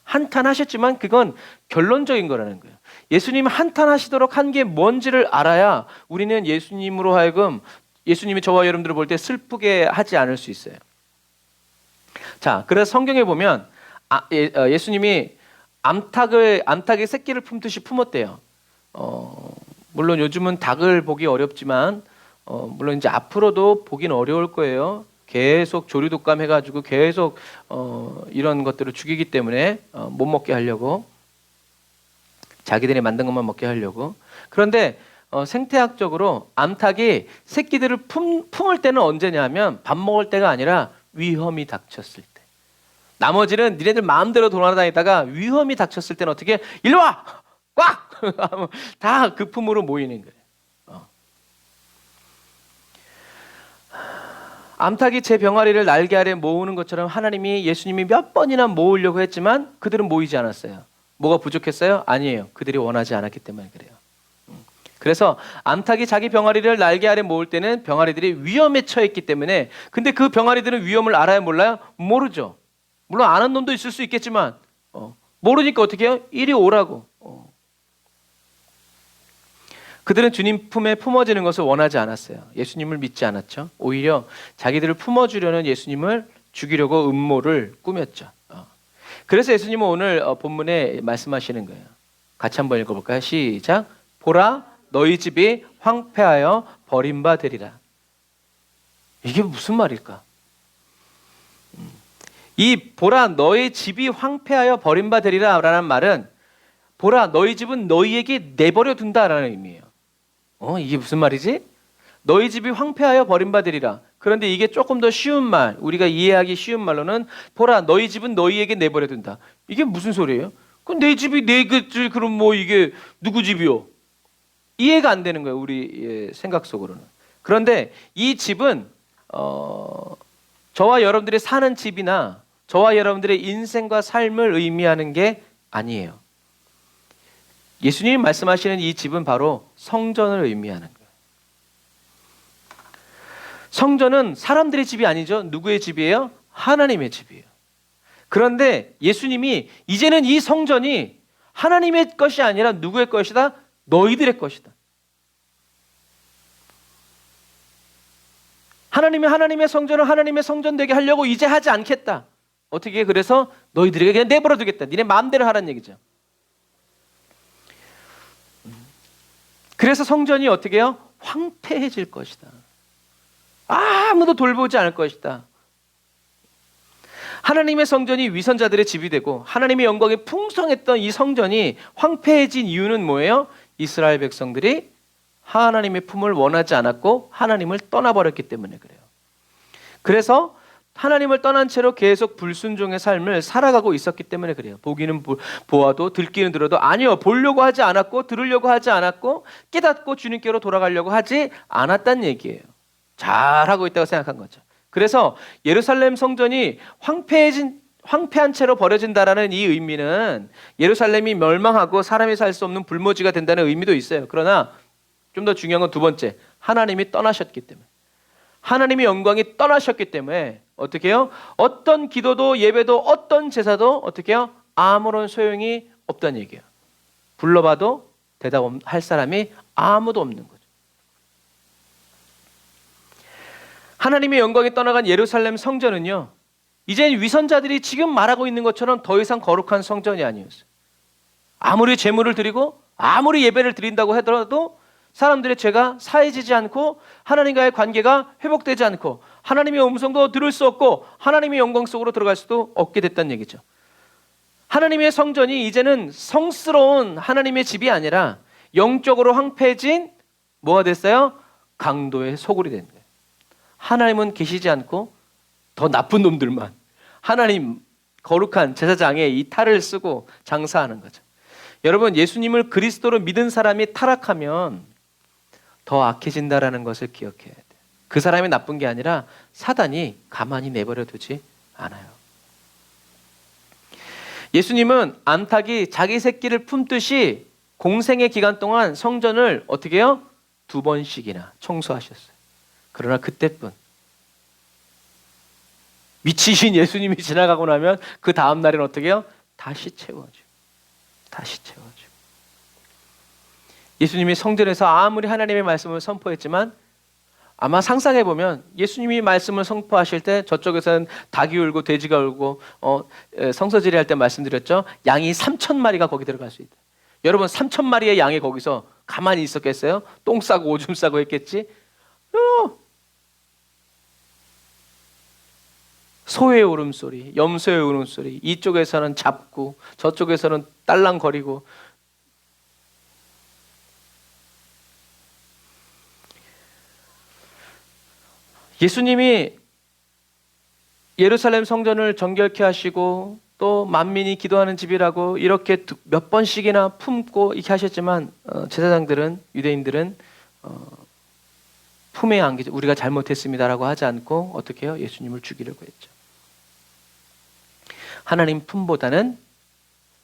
한탄하셨지만 그건 결론적인 거라는 거예요. 예수님 한탄하시도록 한 게 뭔지를 알아야 우리는 예수님으로 하여금 예수님이 저와 여러분들을 볼 때 슬프게 하지 않을 수 있어요. 자, 그래서 성경에 보면 예수님이 암탉의 새끼를 품듯이 품었대요. 물론 요즘은 닭을 보기 어렵지만 물론 이제 앞으로도 보긴 어려울 거예요. 계속 조류독감 해가지고 계속 이런 것들을 죽이기 때문에 못 먹게 하려고, 자기들이 만든 것만 먹게 하려고. 그런데 생태학적으로 암탉이 새끼들을 품을 때는 언제냐면 밥 먹을 때가 아니라 위험이 닥쳤을 때. 나머지는 니네들 마음대로 돌아다니다가 위험이 닥쳤을 때는 어떻게? 일로 와! 꽉! 다 그 품으로 모이는 거예요. 암탉이 제 병아리를 날개 아래 모으는 것처럼 하나님이 예수님이 몇 번이나 모으려고 했지만 그들은 모이지 않았어요. 뭐가 부족했어요? 아니에요. 그들이 원하지 않았기 때문에 그래요. 그래서 암탉이 자기 병아리를 날개 아래 모을 때는 병아리들이 위험에 처했기 때문에, 근데 그 병아리들은 위험을 알아요, 몰라요? 모르죠. 물론 아는 놈도 있을 수 있겠지만 모르니까 어떻게 해요? 이리 오라고. 그들은 주님 품에 품어지는 것을 원하지 않았어요. 예수님을 믿지 않았죠. 오히려 자기들을 품어주려는 예수님을 죽이려고 음모를 꾸몄죠. 그래서 예수님은 오늘 본문에 말씀하시는 거예요. 같이 한번 읽어볼까요? 시작. 보라, 너희 집이 황폐하여 버림받으리라. 이게 무슨 말일까? 이 보라, 너희 집이 황폐하여 버림받으리라 라는 말은, 보라, 너희 집은 너희에게 내버려 둔다라는 의미예요. 이게 무슨 말이지? 너희 집이 황폐하여 버림받으리라. 그런데 이게 조금 더 쉬운 말, 우리가 이해하기 쉬운 말로는, 보라, 너희 집은 너희에게 내버려 둔다. 이게 무슨 소리예요? 그럼 내 집이 내 집, 그럼 뭐 이게 누구 집이요? 이해가 안 되는 거예요, 우리 생각 속으로는. 그런데 이 집은 저와 여러분들이 사는 집이나 저와 여러분들의 인생과 삶을 의미하는 게 아니에요. 예수님이 말씀하시는 이 집은 바로 성전을 의미하는 거예요. 성전은 사람들의 집이 아니죠. 누구의 집이에요? 하나님의 집이에요. 그런데 예수님이 이제는 이 성전이 하나님의 것이 아니라 누구의 것이다? 너희들의 것이다. 하나님의 성전을 하나님의 성전 되게 하려고 이제 하지 않겠다. 어떻게? 그래서 너희들에게 그냥 내버려 두겠다. 니네 마음대로 하라는 얘기죠. 그래서 성전이 어떻게 해요? 황폐해질 것이다. 아무도 돌보지 않을 것이다. 하나님의 성전이 위선자들의 집이 되고 하나님의 영광이 풍성했던 이 성전이 황폐해진 이유는 뭐예요? 이스라엘 백성들이 하나님의 품을 원하지 않았고 하나님을 떠나버렸기 때문에 그래요. 그래서 하나님을 떠난 채로 계속 불순종의 삶을 살아가고 있었기 때문에 그래요. 보기는 보아도 듣기는 들어도 아니요, 보려고 하지 않았고 들으려고 하지 않았고 깨닫고 주님께로 돌아가려고 하지 않았다는 얘기예요. 잘하고 있다고 생각한 거죠. 그래서 예루살렘 성전이 황폐한 채로 버려진다라는 이 의미는 예루살렘이 멸망하고 사람이 살 수 없는 불모지가 된다는 의미도 있어요. 그러나 좀 더 중요한 건 두 번째, 하나님이 떠나셨기 때문에, 하나님의 영광이 떠나셨기 때문에 어떻게 해요? 어떤 기도도 예배도 어떤 제사도 어떻게 해요? 아무런 소용이 없다는 얘기예요. 불러봐도 대답할 사람이 아무도 없는 거죠. 하나님의 영광이 떠나간 예루살렘 성전은요, 이젠 위선자들이 지금 말하고 있는 것처럼 더 이상 거룩한 성전이 아니었어요. 아무리 제물을 드리고 아무리 예배를 드린다고 하더라도 사람들의 죄가 사해지지 않고 하나님과의 관계가 회복되지 않고 하나님의 음성도 들을 수 없고 하나님의 영광 속으로 들어갈 수도 없게 됐다는 얘기죠. 하나님의 성전이 이제는 성스러운 하나님의 집이 아니라 영적으로 황폐해진 뭐가 됐어요? 강도의 소굴이 된 거예요. 하나님은 계시지 않고 더 나쁜 놈들만 하나님 거룩한 제사장에 이 탈을 쓰고 장사하는 거죠. 여러분, 예수님을 그리스도로 믿은 사람이 타락하면 더 악해진다라는 것을 기억해야 돼요. 그 사람이 나쁜 게 아니라 사단이 가만히 내버려 두지 않아요. 예수님은 암탉이 자기 새끼를 품듯이 공생의 기간 동안 성전을 어떻게 해요? 2번씩이나 청소하셨어요. 그러나 그때뿐. 미치신 예수님이 지나가고 나면 그 다음 날엔 어떻게 해요? 다시 채워줘. 다시 채워줘. 예수님이 성전에서 아무리 하나님의 말씀을 선포했지만 아마 상상해보면 예수님이 말씀을 선포하실 때 저쪽에서는 닭이 울고 돼지가 울고 성서지리 할 때 말씀드렸죠. 양이 3,000마리가 거기 들어갈 수 있다. 여러분, 3,000마리의 양이 거기서 가만히 있었겠어요? 똥 싸고 오줌 싸고 했겠지? 소의 울음소리, 염소의 울음소리, 이쪽에서는 잡고 저쪽에서는 딸랑거리고. 예수님이 예루살렘 성전을 정결케 하시고 또 만민이 기도하는 집이라고 이렇게 몇 번씩이나 품고 이렇게 하셨지만 제사장들은, 유대인들은 품에 안기죠. 우리가 잘못했습니다라고 하지 않고 어떻게 해요? 예수님을 죽이려고 했죠. 하나님 품보다는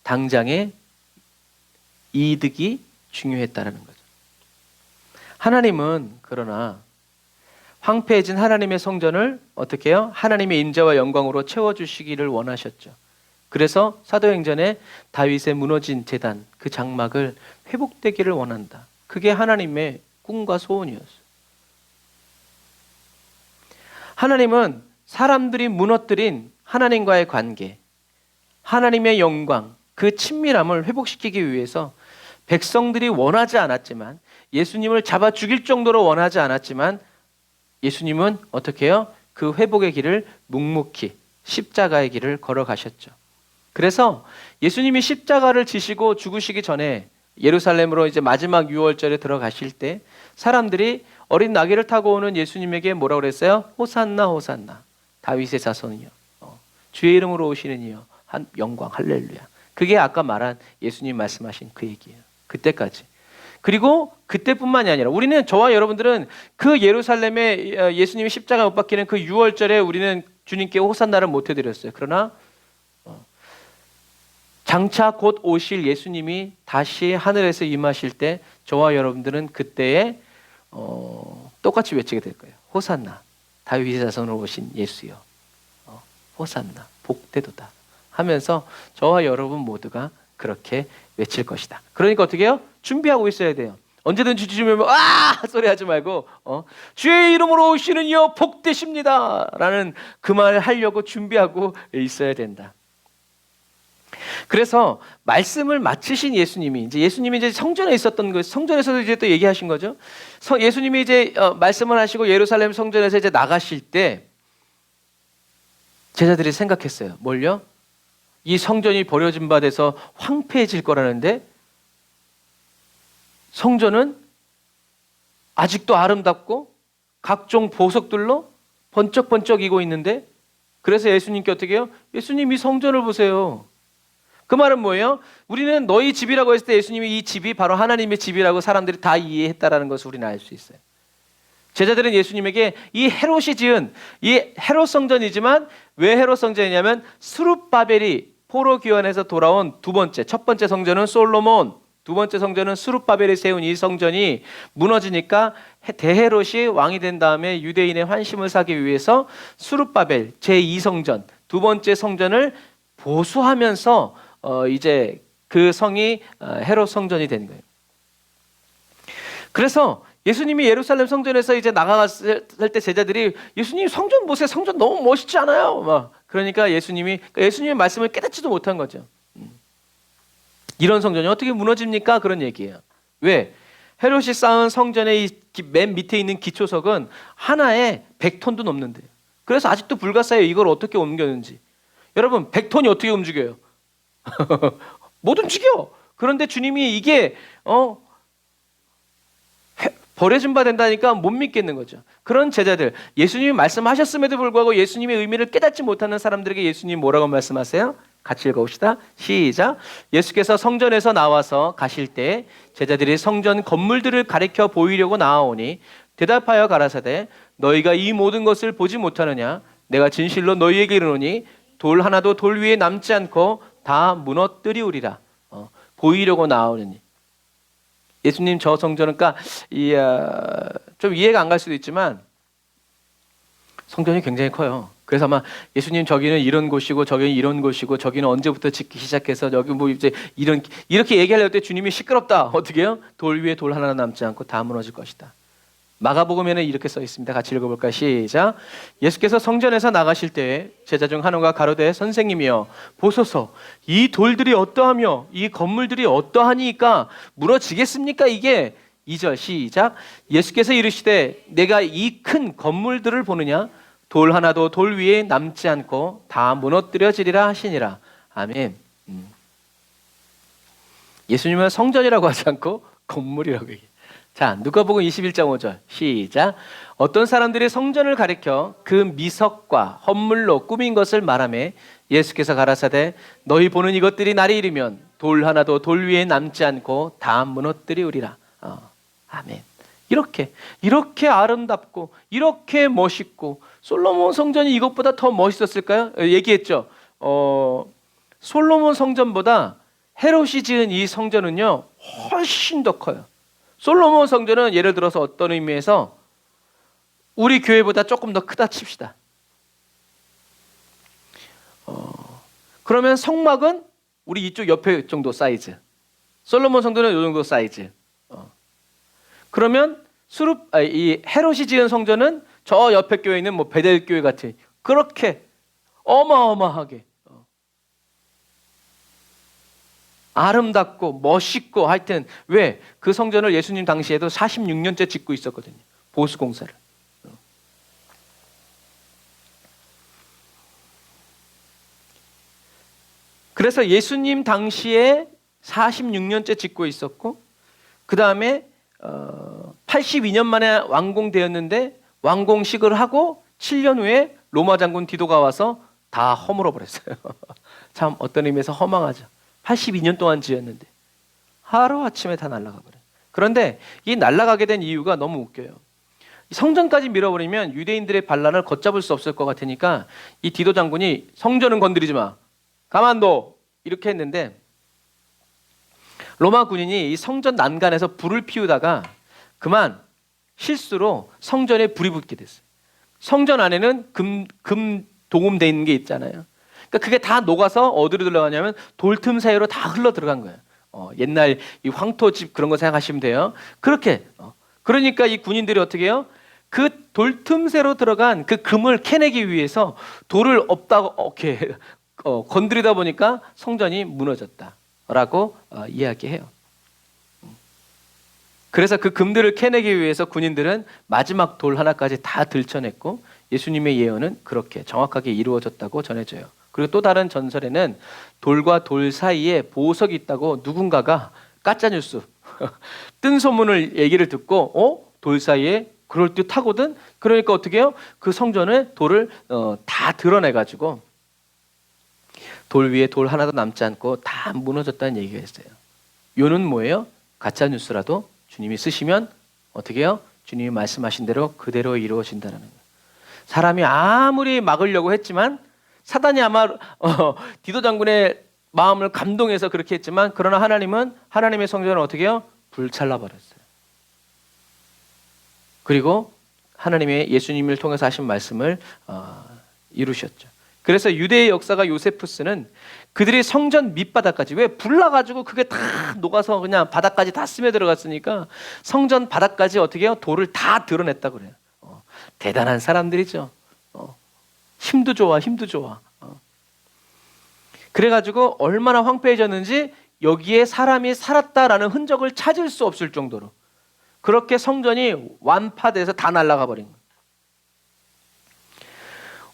당장의 이득이 중요했다라는 거죠. 하나님은 그러나 황폐해진 하나님의 성전을 어떻게 해요? 하나님의 임재와 영광으로 채워주시기를 원하셨죠. 그래서 사도행전에 다윗의 무너진 제단, 그 장막을 회복되기를 원한다. 그게 하나님의 꿈과 소원이었어요. 하나님은 사람들이 무너뜨린 하나님과의 관계, 하나님의 영광, 그 친밀함을 회복시키기 위해서 백성들이 원하지 않았지만, 예수님을 잡아 죽일 정도로 원하지 않았지만 예수님은 어떻게 해요? 그 회복의 길을 묵묵히 십자가의 길을 걸어가셨죠. 그래서 예수님이 십자가를 지시고 죽으시기 전에 예루살렘으로 이제 마지막 유월절에 들어가실 때 사람들이 어린 나귀를 타고 오는 예수님에게 뭐라고 그랬어요? 호산나 호산나, 다윗의 자손이요, 주의 이름으로 오시는 이요, 영광 할렐루야. 그게 아까 말한 예수님 말씀하신 그 얘기예요. 그때까지. 그리고 그때뿐만이 아니라 우리는, 저와 여러분들은 그 예루살렘에 예수님이 십자가 못 박히는 그 유월절에 우리는 주님께 호산나를 못 해드렸어요. 그러나 장차 곧 오실 예수님이 다시 하늘에서 임하실 때 저와 여러분들은 그때에 똑같이 외치게 될 거예요. 호산나, 다윗의 자손으로 오신 예수여, 호산나, 복되도다 하면서 저와 여러분 모두가 그렇게 외칠 것이다. 그러니까 어떻게 해요? 준비하고 있어야 돼요. 언제든지 주님을 소리 하지 말고 주의 이름으로 오시는 이여 복되십니다 라는 그 말을 하려고 준비하고 있어야 된다. 그래서 말씀을 마치신 예수님이 이제 성전에 있었던 거, 성전에서도 이제 또 얘기하신 거죠. 예수님이 이제 말씀을 하시고 예루살렘 성전에서 이제 나가실 때 제자들이 생각했어요. 뭘요? 이 성전이 버려진 바 돼서 황폐해질 거라는데 성전은 아직도 아름답고 각종 보석들로 번쩍번쩍이고 있는데, 그래서 예수님께 어떻게 해요? 예수님 이 성전을 보세요. 그 말은 뭐예요? 우리는 너희 집이라고 했을 때 예수님이 이 집이 바로 하나님의 집이라고 사람들이 다 이해했다라는 것을 우리는 알 수 있어요. 제자들은 예수님에게 이 헤롯이 지은 이 헤롯 성전이지만 왜 헤롯 성전이냐면 스룹바벨이 포로 귀환에서 돌아온 첫 번째 성전은 솔로몬, 두 번째 성전은 스룹바벨이 세운 이 성전이 무너지니까 대헤롯이 왕이 된 다음에 유대인의 환심을 사기 위해서 스룹바벨 제2성전, 두 번째 성전을 보수하면서 이제 그 성이 헤롯 성전이 된 거예요. 그래서 예수님이 예루살렘 성전에서 이제 나가갔을 때 제자들이 예수님 성전 보세요. 성전 너무 멋있지 않아요? 그러니까 예수님의 말씀을 깨닫지도 못한 거죠. 이런 성전이 어떻게 무너집니까? 그런 얘기예요. 왜? 헤롯이 쌓은 성전의 맨 밑에 있는 기초석은 하나에 100톤도 넘는데요. 그래서 아직도 불가사예요. 이걸 어떻게 옮겼는지. 여러분 100톤이 어떻게 움직여요? 못 움직여. 그런데 주님이 이게 버려진 바 된다니까 못 믿겠는 거죠. 그런 제자들, 예수님이 말씀하셨음에도 불구하고 예수님의 의미를 깨닫지 못하는 사람들에게 예수님 뭐라고 말씀하세요? 같이 읽어봅시다. 시작. 예수께서 성전에서 나와서 가실 때 제자들이 성전 건물들을 가리켜 보이려고 나아오니 대답하여 가라사대 너희가 이 모든 것을 보지 못하느냐? 내가 진실로 너희에게 이르노니 돌 하나도 돌 위에 남지 않고 다 무너뜨리우리라. 보이려고 나오느니. 예수님 저 성전은 좀 이해가 안 갈 수도 있지만 성전이 굉장히 커요. 그래서 아마 예수님 저기는 이런 곳이고 저기는 이런 곳이고 저기는 언제부터 짓기 시작해서 여기 뭐 이제 이렇게 얘기하려고 할 때 주님이 시끄럽다. 어떻게 해요? 돌 위에 돌 하나 남지 않고 다 무너질 것이다. 마가복음에는 이렇게 써 있습니다. 같이 읽어볼까요? 시작. 예수께서 성전에서 나가실 때 제자 중 하나가 가로되 선생님이여 보소서 이 돌들이 어떠하며 이 건물들이 어떠하니까 무너지겠습니까? 이게 2절 시작. 예수께서 이르시되 내가 이 큰 건물들을 보느냐? 돌 하나도 돌 위에 남지 않고 다 무너뜨려지리라 하시니라. 아멘. 예수님은 성전이라고 하지 않고 건물이라고 얘기해요. 자, 누가복음 21장 5절 시작. 어떤 사람들이 성전을 가리켜 그 미석과 헌물로 꾸민 것을 말하매 예수께서 가라사대 너희 보는 이것들이 날이 이르면 돌 하나도 돌 위에 남지 않고 다 무너뜨리우리라. 아멘. 이렇게 아름답고 이렇게 멋있고 솔로몬 성전이 이것보다 더 멋있었을까요? 얘기했죠. 솔로몬 성전보다 헤롯이 지은 이 성전은요 훨씬 더 커요. 솔로몬 성전은 예를 들어서 어떤 의미에서 우리 교회보다 조금 더 크다 칩시다. 그러면 성막은 우리 이쪽 옆에 정도 사이즈, 솔로몬 성전은 이 정도 사이즈. 그러면 이 헤롯이 지은 성전은 저 옆에 교회에 있는 뭐 베델 교회 같은 그렇게 어마어마하게 아름답고 멋있고 하여튼 왜 그 성전을 예수님 당시에도 46년째 짓고 있었거든요. 보수 공사를. 그래서 예수님 당시에 46년째 짓고 있었고 그 다음에 82년 만에 완공되었는데 완공식을 하고 7년 후에 로마 장군 디도가 와서 다 허물어 버렸어요. 참 어떤 의미에서 허망하죠. 82년 동안 지었는데 하루아침에 다 날아가 버려요. 그런데 이 날아가게 된 이유가 너무 웃겨요. 성전까지 밀어버리면 유대인들의 반란을 걷잡을 수 없을 것 같으니까 이 디도 장군이 성전은 건드리지 마, 가만둬 이렇게 했는데 로마 군인이 이 성전 난간에서 불을 피우다가 그만 실수로 성전에 불이 붙게 됐어요. 성전 안에는 금 도금돼 있는 게 있잖아요. 그러니까 그게 다 녹아서 어디로 들어가냐면 돌 틈 사이로 다 흘러 들어간 거예요. 옛날 이 황토집 그런 거 생각하시면 돼요. 그렇게 그러니까 이 군인들이 어떻게 해요? 그 돌 틈새로 들어간 그 금을 캐내기 위해서 돌을 이렇게 건드리다 보니까 성전이 무너졌다라고 이야기해요. 그래서 그 금들을 캐내기 위해서 군인들은 마지막 돌 하나까지 다 들춰냈고 예수님의 예언은 그렇게 정확하게 이루어졌다고 전해져요. 그리고 또 다른 전설에는 돌과 돌 사이에 보석이 있다고 누군가가 가짜뉴스 뜬 소문을 얘기를 듣고 돌 사이에 그럴듯하거든. 그러니까 어떻게 해요? 그 성전에 돌을 다 드러내가지고 돌 위에 돌 하나도 남지 않고 다 무너졌다는 얘기가 있어요. 요는 뭐예요? 가짜뉴스라도 주님이 쓰시면 어떻게 해요? 주님이 말씀하신 대로 그대로 이루어진다는 거예요. 사람이 아무리 막으려고 했지만 사단이 아마 디도 장군의 마음을 감동해서 그렇게 했지만 그러나 하나님은 하나님의 성전을 어떻게 해요? 불살라 버렸어요. 그리고 하나님의 예수님을 통해서 하신 말씀을 이루셨죠. 그래서 유대의 역사가 요세푸스는 그들이 성전 밑바닥까지 왜 불나가지고 그게 다 녹아서 그냥 바닥까지 다 스며들어갔으니까 성전 바닥까지 어떻게 해요? 돌을 다 드러냈다고 그래요. 대단한 사람들이죠. 힘도 좋아. 그래가지고 얼마나 황폐해졌는지 여기에 사람이 살았다라는 흔적을 찾을 수 없을 정도로 그렇게 성전이 완파돼서 다 날아가 버린 거예요.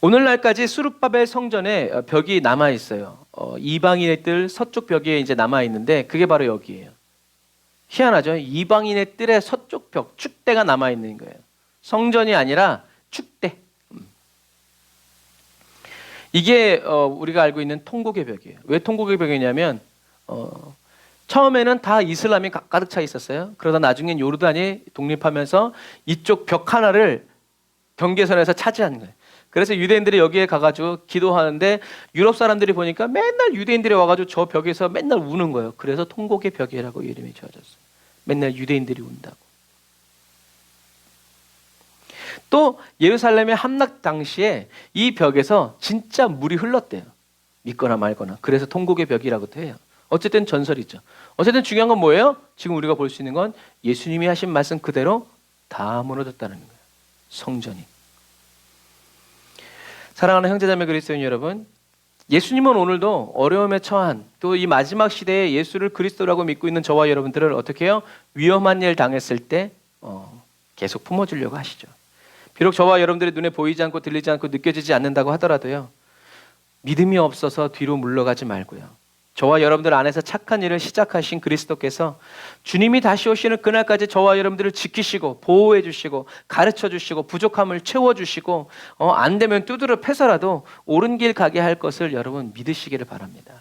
오늘날까지 수룹바벨 성전에 벽이 남아 있어요. 이방인의 뜰 서쪽 벽에 이제 남아 있는데 그게 바로 여기예요. 희한하죠? 이방인의 뜰의 서쪽 벽 축대가 남아 있는 거예요. 성전이 아니라 축대. 이게 우리가 알고 있는 통곡의 벽이에요. 왜 통곡의 벽이냐면 처음에는 다 이슬람이 가득 차 있었어요. 그러다 나중엔 요르단이 독립하면서 이쪽 벽 하나를 경계선에서 차지한 거예요. 그래서 유대인들이 여기에 가가지고 기도하는데 유럽 사람들이 보니까 맨날 유대인들이 와가지고 저 벽에서 맨날 우는 거예요. 그래서 통곡의 벽이라고 이름이 지어졌어요. 맨날 유대인들이 운다고. 또 예루살렘의 함락 당시에 이 벽에서 진짜 물이 흘렀대요. 믿거나 말거나. 그래서 통곡의 벽이라고도 해요. 어쨌든 전설이죠. 어쨌든 중요한 건 뭐예요? 지금 우리가 볼 수 있는 건 예수님이 하신 말씀 그대로 다 무너졌다는 거예요. 성전이. 사랑하는 형제자매 그리스도인 여러분, 예수님은 오늘도 어려움에 처한 또 이 마지막 시대에 예수를 그리스도라고 믿고 있는 저와 여러분들을 어떻게 해요? 위험한 일 당했을 때 계속 품어주려고 하시죠. 비록 저와 여러분들의 눈에 보이지 않고 들리지 않고 느껴지지 않는다고 하더라도요. 믿음이 없어서 뒤로 물러가지 말고요. 저와 여러분들 안에서 착한 일을 시작하신 그리스도께서 주님이 다시 오시는 그날까지 저와 여러분들을 지키시고 보호해 주시고 가르쳐 주시고 부족함을 채워 주시고 안 되면 두드려 패서라도 옳은 길 가게 할 것을 여러분 믿으시기를 바랍니다.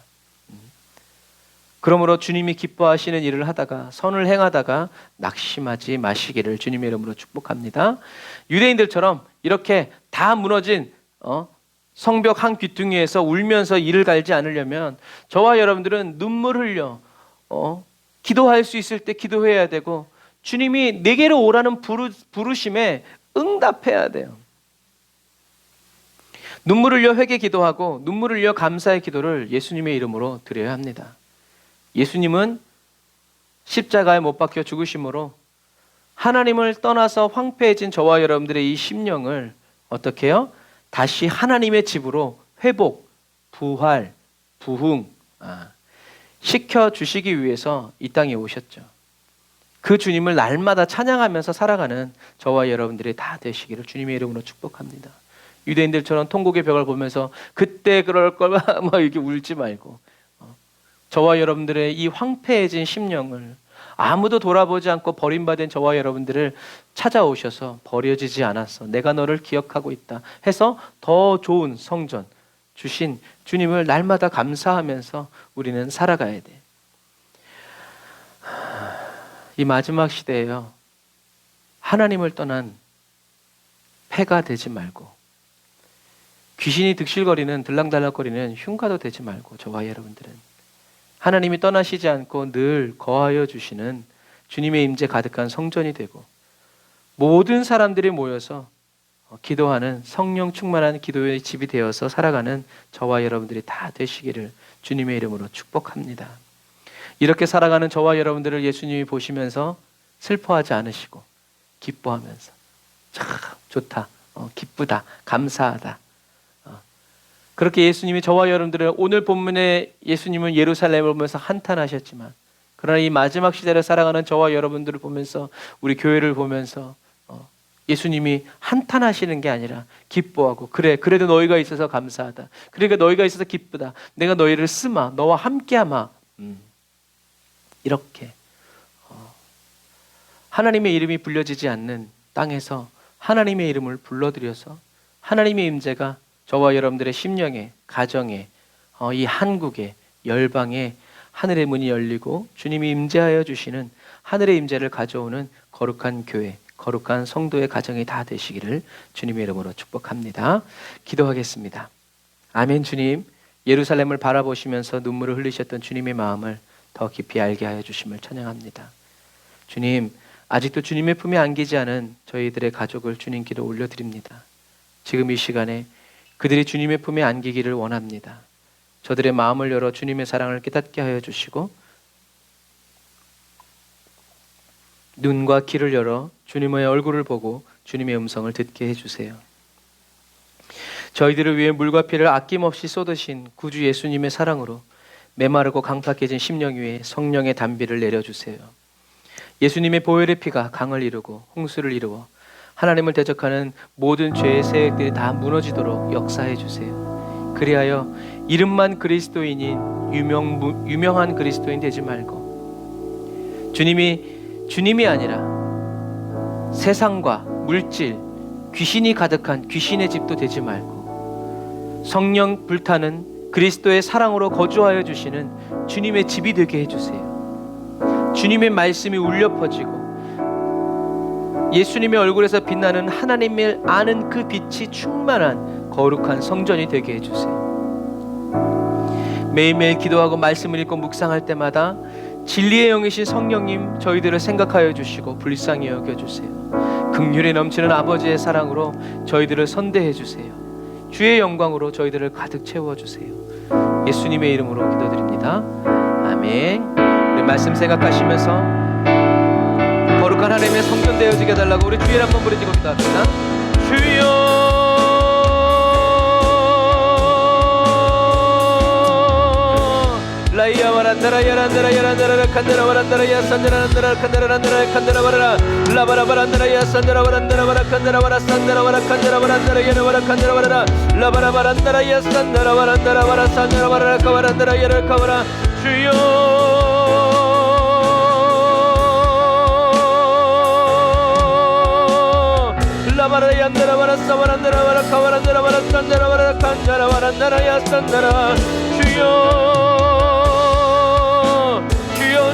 그러므로 주님이 기뻐하시는 일을 하다가 선을 행하다가 낙심하지 마시기를 주님의 이름으로 축복합니다. 유대인들처럼 이렇게 다 무너진 성벽 한 귀퉁이에서 울면서 이를 갈지 않으려면 저와 여러분들은 눈물 흘려 기도할 수 있을 때 기도해야 되고 주님이 내게로 오라는 부르심에 응답해야 돼요. 눈물 흘려 회개 기도하고 눈물 흘려 감사의 기도를 예수님의 이름으로 드려야 합니다. 예수님은 십자가에 못 박혀 죽으심으로 하나님을 떠나서 황폐해진 저와 여러분들의 이 심령을 어떻게 해요? 다시 하나님의 집으로 회복, 부활, 부흥 시켜주시기 위해서 이 땅에 오셨죠. 그 주님을 날마다 찬양하면서 살아가는 저와 여러분들이 다 되시기를 주님의 이름으로 축복합니다. 유대인들처럼 통곡의 벽을 보면서 그때 그럴 걸 막 이렇게 울지 말고 저와 여러분들의 이 황폐해진 심령을 아무도 돌아보지 않고 버림받은 저와 여러분들을 찾아오셔서 버려지지 않았어. 내가 너를 기억하고 있다 해서 더 좋은 성전 주신 주님을 날마다 감사하면서 우리는 살아가야 돼. 이 마지막 시대에요. 하나님을 떠난 패가 되지 말고 귀신이 득실거리는 들락달락거리는 흉가도 되지 말고 저와 여러분들은 하나님이 떠나시지 않고 늘 거하여 주시는 주님의 임재 가득한 성전이 되고 모든 사람들이 모여서 기도하는 성령 충만한 기도의 집이 되어서 살아가는 저와 여러분들이 다 되시기를 주님의 이름으로 축복합니다. 이렇게 살아가는 저와 여러분들을 예수님이 보시면서 슬퍼하지 않으시고 기뻐하면서 참 좋다, 기쁘다, 감사하다. 그렇게 예수님이 저와 여러분들을 오늘 본문에 예수님은 예루살렘을 보면서 한탄하셨지만 그러나 이 마지막 시대를 살아가는 저와 여러분들을 보면서 우리 교회를 보면서 예수님이 한탄하시는 게 아니라 기뻐하고 그래도 너희가 있어서 감사하다. 그러니까 너희가 있어서 기쁘다. 내가 너희를 쓰마 너와 함께하마. 이렇게 하나님의 이름이 불려지지 않는 땅에서 하나님의 이름을 불러들여서 하나님의 임재가 저와 여러분들의 심령에, 가정에, 이 한국에, 열방에 하늘의 문이 열리고 주님이 임재하여 주시는 하늘의 임재를 가져오는 거룩한 교회, 거룩한 성도의 가정이 다 되시기를 주님의 이름으로 축복합니다. 기도하겠습니다. 아멘. 주님, 예루살렘을 바라보시면서 눈물을 흘리셨던 주님의 마음을 더 깊이 알게 하여 주심을 찬양합니다. 주님, 아직도 주님의 품에 안기지 않은 저희들의 가족을 주님께로 올려드립니다. 지금 이 시간에 그들이 주님의 품에 안기기를 원합니다. 저들의 마음을 열어 주님의 사랑을 깨닫게 하여 주시고 눈과 귀를 열어 주님의 얼굴을 보고 주님의 음성을 듣게 해주세요. 저희들을 위해 물과 피를 아낌없이 쏟으신 구주 예수님의 사랑으로 메마르고 강팍해진 심령 위에 성령의 단비를 내려주세요. 예수님의 보혈의 피가 강을 이루고 홍수를 이루어 하나님을 대적하는 모든 죄의 세력들이 다 무너지도록 역사해 주세요. 그리하여 이름만 그리스도인인 유명한 그리스도인 되지 말고 주님이 아니라 세상과 물질, 귀신이 가득한 귀신의 집도 되지 말고 성령 불타는 그리스도의 사랑으로 거주하여 주시는 주님의 집이 되게 해주세요. 주님의 말씀이 울려 퍼지고 예수님의 얼굴에서 빛나는 하나님을 아는 그 빛이 충만한 거룩한 성전이 되게 해주세요. 매일매일 기도하고 말씀을 읽고 묵상할 때마다 진리의 영이신 성령님 저희들을 생각하여 주시고 불쌍히 여겨주세요. 긍휼이 넘치는 아버지의 사랑으로 저희들을 선대해 주세요. 주의 영광으로 저희들을 가득 채워주세요. 예수님의 이름으로 기도드립니다. 아멘. 우리 말씀 생각하시면서 거룩한 하나님의 성전 되어지게 해달라고 우리 주의 한번 부르짖고 기도합니다. 주여 라이아와라 바란다라 야란다라 야란다라 칸다라 바란다라 야산다라 란다라 칸다라 란다라 칸다라 바라라 라바라 바란다라 야산다라 바란다라 바라 칸다라 바라 산다라 바라 칸다라 바란다라 야나 바라 칸다라 바라라 라바라 바란다라 야산다라 바란다라 바라 산다라 바라라 카바란다라 야라 카바라 주여 라바라 얀다라 바라 사바란다라 바라 카바란다라 바라 산다라 바라 칸다라 바란다라 야산다라 주여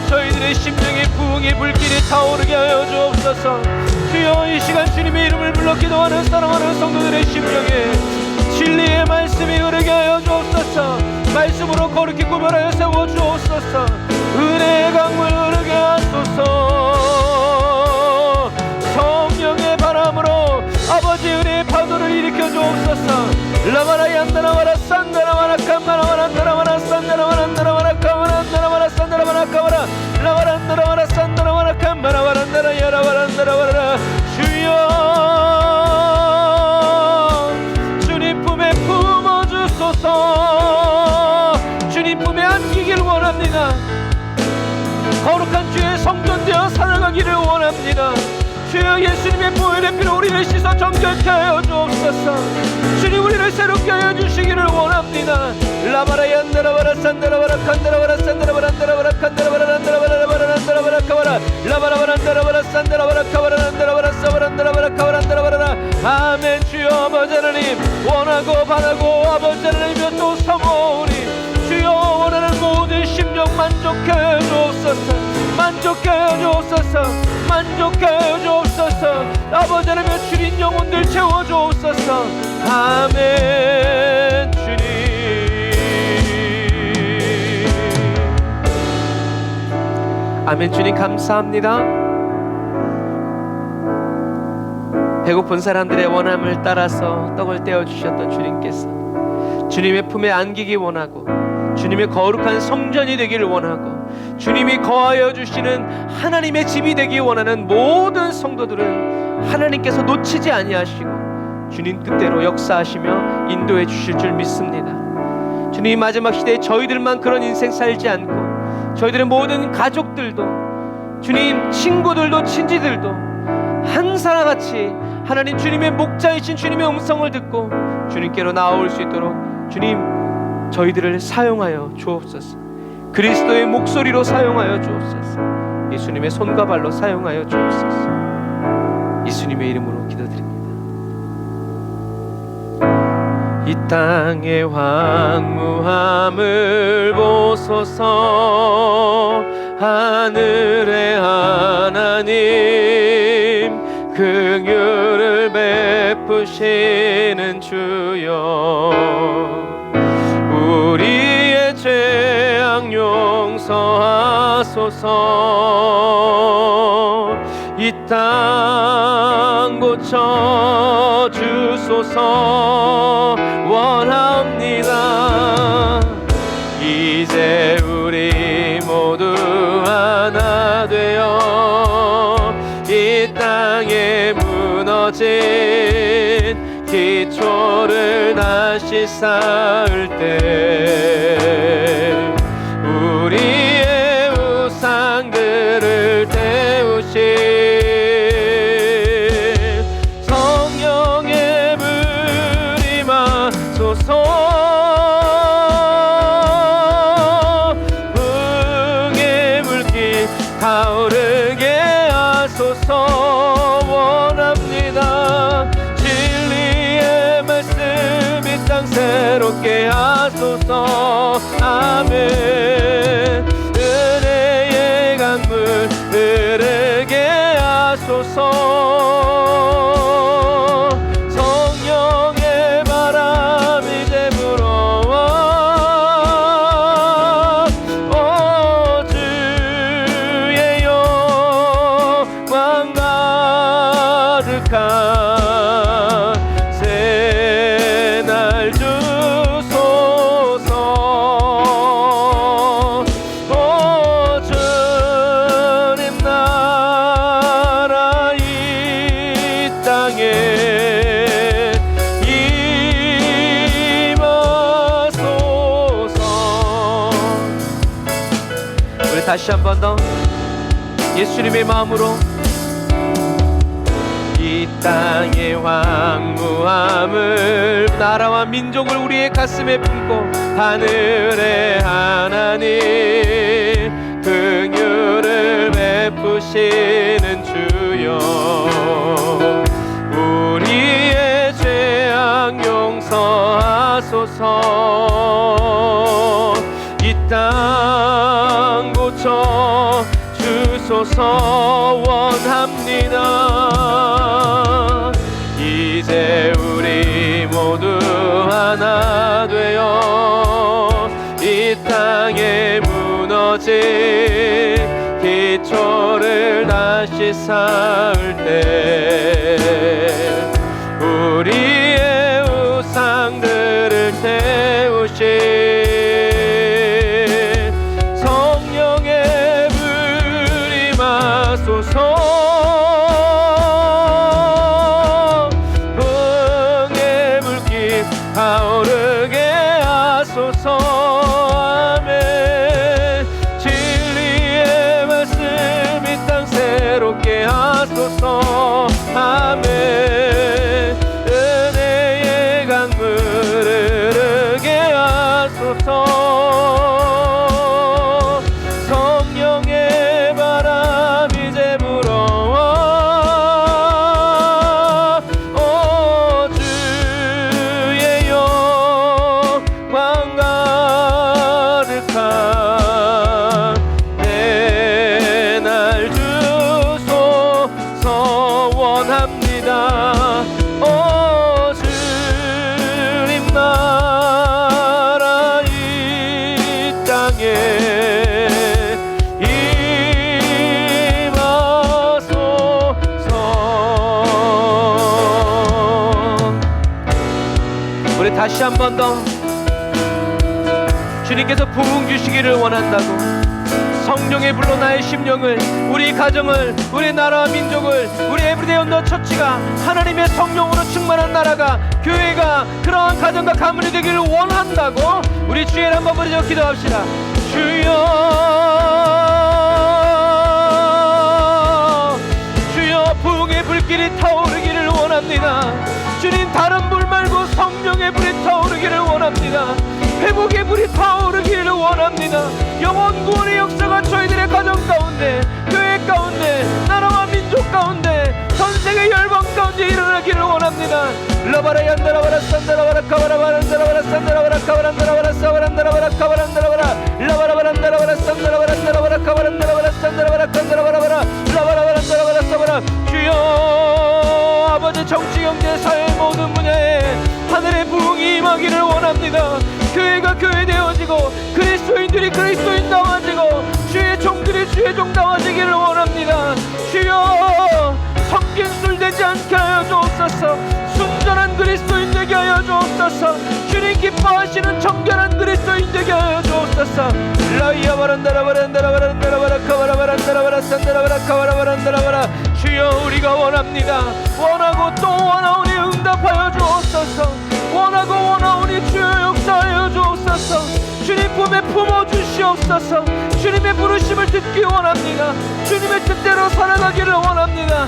저희들의 심령에 부흥의 불길이 타오르게 하여 주옵소서. 주여 이 시간 주님의 이름을 불러 기도하는 사랑하는 성도들의 심령에 진리의 말씀이 흐르게 하여 주옵소서. 말씀으로 거룩히 구별하여 세워 주옵소서. 은혜의 강물 흐르게 하소서. 성령의 바람으로 아버지 은혜의 파도를 일으켜 주옵소서. 라마라 얀다라마라 산다라마라 캄마라마라 나라마라 산다라마라 나라마라 카마라 나라마라 산다라마라 카마라 라마란다라마라 산다라마라 캄마라마라 나라 야라마라 나라마라 주여 주님 품에 품어주소서. 주님 품에 안기길 원합니다. 거룩한 주의 성전되어 살아가기를 원합니다. 주여 예수님의 보혈의 피로 우리를 씻어 정결케 하여 주옵소서. 주님 우리를 새롭게 하여 주시기를 원합니다. 라바라 얀다라바라 산다라바라 칸다라바라 산다라바라 안다라바라 칸다라바라 안다라바라 안다라바라 카바라 라바라바라 안다라바라 산다라바라 카바라 안다라바라 사바라 안다라바라 카바라 안다라바라 아멘. 주여 아버지 하나님 원하고 바라고 아버지 하나님이여 또 사모으니 주여 원하는 모든 심령 만족해 주옵소서. 만족해 주옵소서. 만족해 주옵소서. 아버지 하나님의 주린 영혼들 채워 주옵소서. 아멘. 주님 아멘. 주님 감사합니다. 배고픈 사람들의 원함을 따라서 떡을 떼어 주셨던 주님께서 주님의 품에 안기기 원하고 주님의 거룩한 성전이 되기를 원하고 주님이 거하여 주시는 하나님의 집이 되기 원하는 모든 성도들을 하나님께서 놓치지 아니하시고 주님 뜻대로 역사하시며 인도해 주실 줄 믿습니다. 주님 마지막 시대에 저희들만 그런 인생 살지 않고 저희들의 모든 가족들도 주님 친구들도 친지들도 한 사람같이 하나님 주님의 목자이신 주님의 음성을 듣고 주님께로 나아올 수 있도록 주님 저희들을 사용하여 주옵소서. 그리스도의 목소리로 사용하여 주옵소서. 예수님의 손과 발로 사용하여 주옵소서. 예수님의 이름으로 기도드립니다. 이 땅의 황무함을 보소서. 하늘의 하나님 긍휼을 베푸시는 주여 우리의 죄악 용서하소서. 이 땅 고쳐 주소서 원합니다. 이제 우리 모두 하나 되어 이 땅에 무너진 기초를 다시 쌓을 때 우리의 우상들을 태우실 성령의 불이 마소서. 풍의 불길 타오르게 하소서 원합니다. 진리의 말씀 이 땅 새롭게 하소서. 아멘. 은혜의 강물 흐르게 하소서. 성령의 바람 이제 불어와 주의 영광 가득한 새날 주소서. 다시 한 번 더 예수님의 마음으로 이 땅의 황무함을 나라와 민족을 우리의 가슴에 품고 하늘의 하나님 긍휼을 베푸시는 주여 우리의 죄악 용서하소서 이 땅 고쳐 주소서 원합니다. 이제 우리 모두 하나 되어 이 땅에 무너진 기초를 다시 쌓을 때 우리의 우상들을 태우신 성령의 불이 마소서 흥의 불길 타오르게 하소서 아멘 진리의 말씀 이 땅 새롭게 하소서 아멘 은혜의 강물을 흐르게 하소서 성령의 바람 이제 불어와 오 주의 영광 가득한 내 날 주소서 원합니다. 오 주님 나라 이 땅에 임하소서. 우리 다시 한 번 더 주님께서 부흥 주시기를 원한다고 성령의 불로 나의 심령을 우리 가정을 우리 나라와 민족을 우리 에브리데이 언더 처치가 하나님의 성령으로 충만한 나라가 교회가 그러한 가정과 가문이 되기를 원한다고 우리 주의 한번 부르짖어 기도합시다. 주여 주여 부흥의 불길이 타오르기를 원합니다. 주님 다른 불 말고 성령의 불이 타오르기를 원합니다. 회복의 불이 타오르기를 원합니다. 영원 구원의 역사가 저희들의 가정 가운데 교회 가운데 나라와 민족 가운데 전세계 열방 가운데 일어나기를 원합니다. 라바라 얀다라바라 산다라바라 카바라바라 산다라바라 산다라바라 카바란다라바라 사바란다라바라 카바란다라바라 라바라바란다라바라 산다라바라 산다라바라 카바란다라바라 산다라바라 칸다라바라바라 라바라바란다라바라 사바라 주여 아버지 정치 경제 사회 모든 분야에 하늘의 부흥이 임하기를 원합니다. 교회가 교회되어지고 그리스도인들이 그리스도인다워지고 주의 종들이 주의 종다워지기를 원합니다. 주여 섞인 술 되지 않게 하여 주옵소서. 순전한 그리스도인 되게 하여 주옵소서. 주님 기뻐하시는 정결한 그리스도인 되게 하여 주옵소서. 라이야 바란다라바란다라바란다라바라 카바라바란다라바라 산다라바라 카바라바란다라바라 주여 우리가 원합니다. 원하고 또 원하오니 응답하여 주옵소서. 원하고 원하오니 주여 역사하여 주옵소서. 주님 품에 품어주시옵소서. 주님의 부르심을 듣기 원합니다. 주님의 뜻대로 살아가기를 원합니다.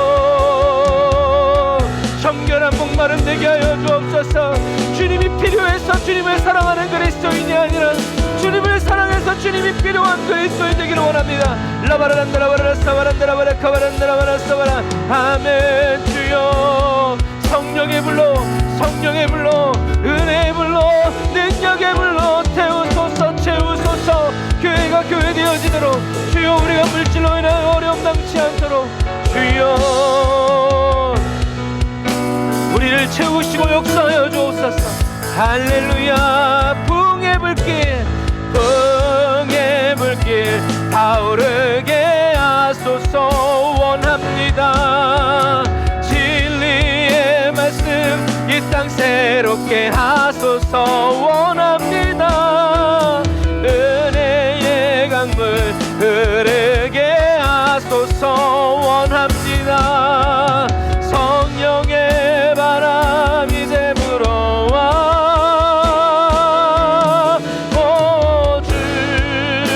주여 정결한 목마름 되게 하여 주옵소서. 주님이 필요해서 주님을 사랑하는 그리스도인이 아니라 주님을 사랑해서 주님이 필요한 그리스도인 되기를 원합니다. 라바라란다라바라 사바란다라바라 카바란다라바라 사바라 아멘. 주여 성령의 불로 성령의 불로 은혜의 불로 능력의 불로 태우소서 채우소서. 교회가 교회 되어지도록 주여 우리가 물질로 인하여 어려움 당치 않도록 주여 우리를 채우시고 역사하여 주옵소서. 할렐루야. 부흥의 불길 부흥의 불길 타오르게 하소서 원합니다. 진리의 말씀 이 땅 새롭게 하소서 원합니다. 은혜의 강물 흐르게 하소서 원합니다. 성령의 바람 이제 불어와 오 주의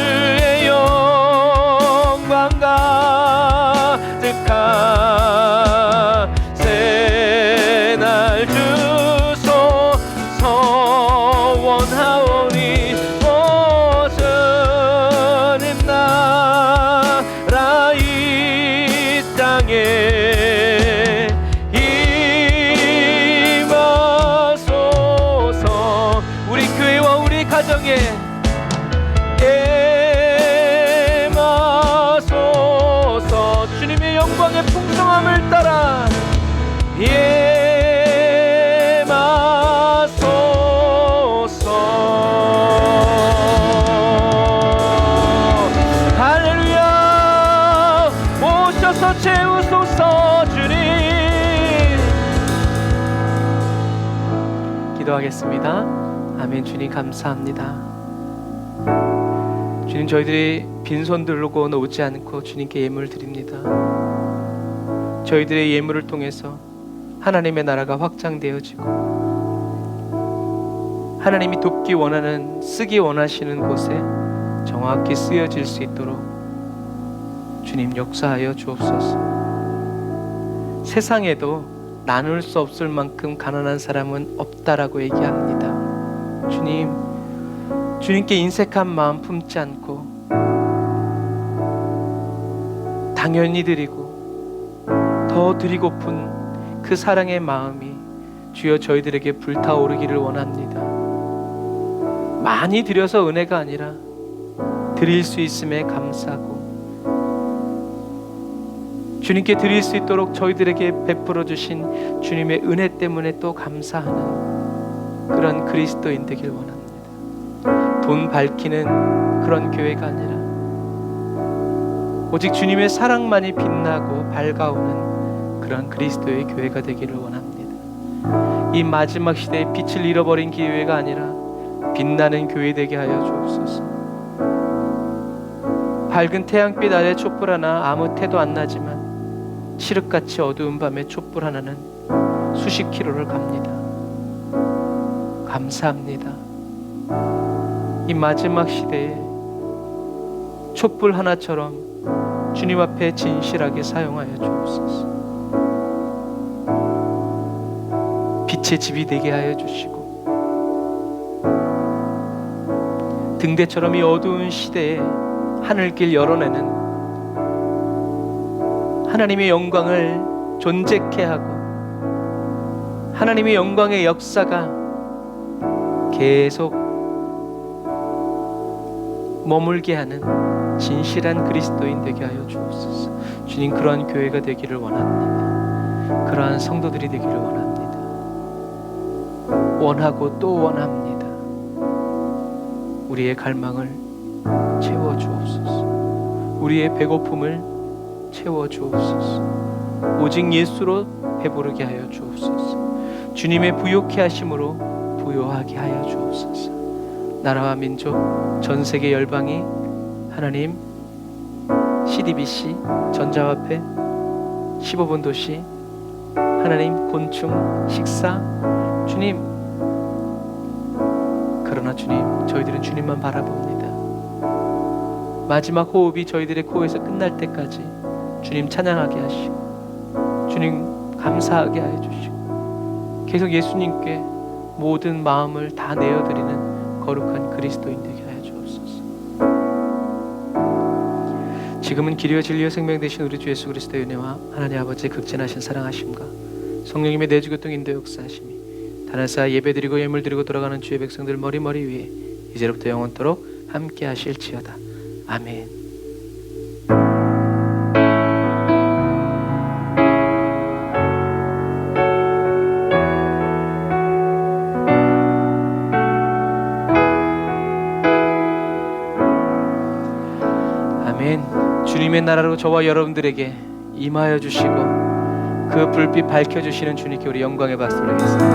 기도하겠습니다. 아멘. 주님 감사합니다. 주님, 저희들이 빈손 들고 오지 않고 주님께 예물 드립니다. 저희들의 예물을 통해서 하나님의 나라가 확장되어지고 하나님이 돕기 원하는, 쓰기 원하시는 곳에 정확히 쓰여질 수 있도록 주님 역사하여 주옵소서. 세상에도 나눌 수 없을 만큼 가난한 사람은 없다라고 얘기합니다. 주님, 주님께 인색한 마음 품지 않고 당연히 드리고 더 드리고픈 그 사랑의 마음이 주여 저희들에게 불타오르기를 원합니다. 많이 드려서 은혜가 아니라 드릴 수 있음에 감사하고 주님께 드릴 수 있도록 저희들에게 베풀어 주신 주님의 은혜 때문에 또 감사하는 그런 그리스도인 되길 원합니다. 돈 밝히는 그런 교회가 아니라 오직 주님의 사랑만이 빛나고 밝아오는 그런 그리스도의 교회가 되기를 원합니다. 이 마지막 시대에 빛을 잃어버린 교회가 아니라 빛나는 교회 되게 하여 주옵소서. 밝은 태양빛 아래 촛불 하나 아무 태도 안 나지만 칠흑같이 어두운 밤에 촛불 하나는 수십 킬로를 갑니다. 감사합니다. 이 마지막 시대에 촛불 하나처럼 주님 앞에 진실하게 사용하여 주옵소서. 빛의 집이 되게 하여 주시고 등대처럼 이 어두운 시대에 하늘길 열어내는 하나님의 영광을 존재케 하고 하나님의 영광의 역사가 계속 머물게 하는 진실한 그리스도인 되게 하여 주옵소서. 주님, 그러한 교회가 되기를 원합니다. 그러한 성도들이 되기를 원합니다. 원하고 또 원합니다. 우리의 갈망을 채워 주옵소서. 우리의 배고픔을 채워 주옵소서. 오직 예수로 배부르게 하여 주옵소서. 주님의 부요케 하심으로 부요하게 하여 주옵소서. 나라와 민족, 전 세계 열방이 하나님 CDBC, 전자화폐, 15분 도시, 하나님 곤충, 식사, 주님, 그러나 주님, 저희들은 주님만 바라봅니다. 마지막 호흡이 저희들의 코에서 끝날 때까지 주님 찬양하게 하시고 주님 감사하게 하여 주시고 계속 예수님께 모든 마음을 다 내어드리는 거룩한 그리스도인 되게 하여 주옵소서. 지금은 길이와 진리와 생명 되신 우리 주 예수 그리스도의 은혜와 하나님 아버지의 극진하신 사랑하심과 성령님의 내주교통 인도 역사하심이 다날사 예배드리고 예물드리고 돌아가는 주의 백성들 머리머리 위에 이제로부터 영원토록 함께 하실지어다. 아멘. 주님의 나라로 저와 여러분들에게 임하여 주시고 그 불빛 밝혀주시는 주님께 우리 영광의 박수 올리겠습니다.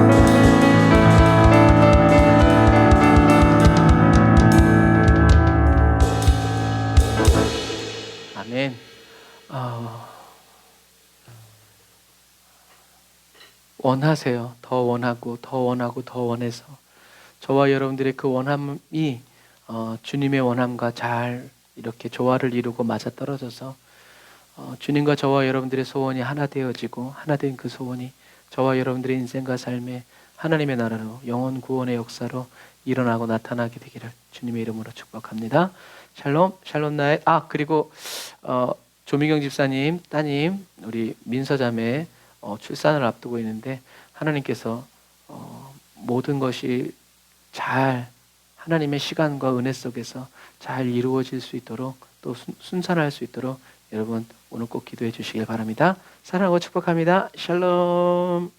아멘. 원하세요. 더 원하고 더 원하고 더 원해서 저와 여러분들의 그 원함이 주님의 원함과 잘 이렇게 조화를 이루고 맞아떨어져서 주님과 저와 여러분들의 소원이 하나 되어지고 하나 된 그 소원이 저와 여러분들의 인생과 삶에 하나님의 나라로 영원 구원의 역사로 일어나고 나타나게 되기를 주님의 이름으로 축복합니다. 샬롬, 샬롬 나의 그리고 조미경 집사님 따님 우리 민서자매 출산을 앞두고 있는데 하나님께서 모든 것이 잘 하나님의 시간과 은혜 속에서 잘 이루어질 수 있도록 또 순산할 수 있도록 여러분 오늘 꼭 기도해 주시길 바랍니다. 사랑하고 축복합니다. 샬롬.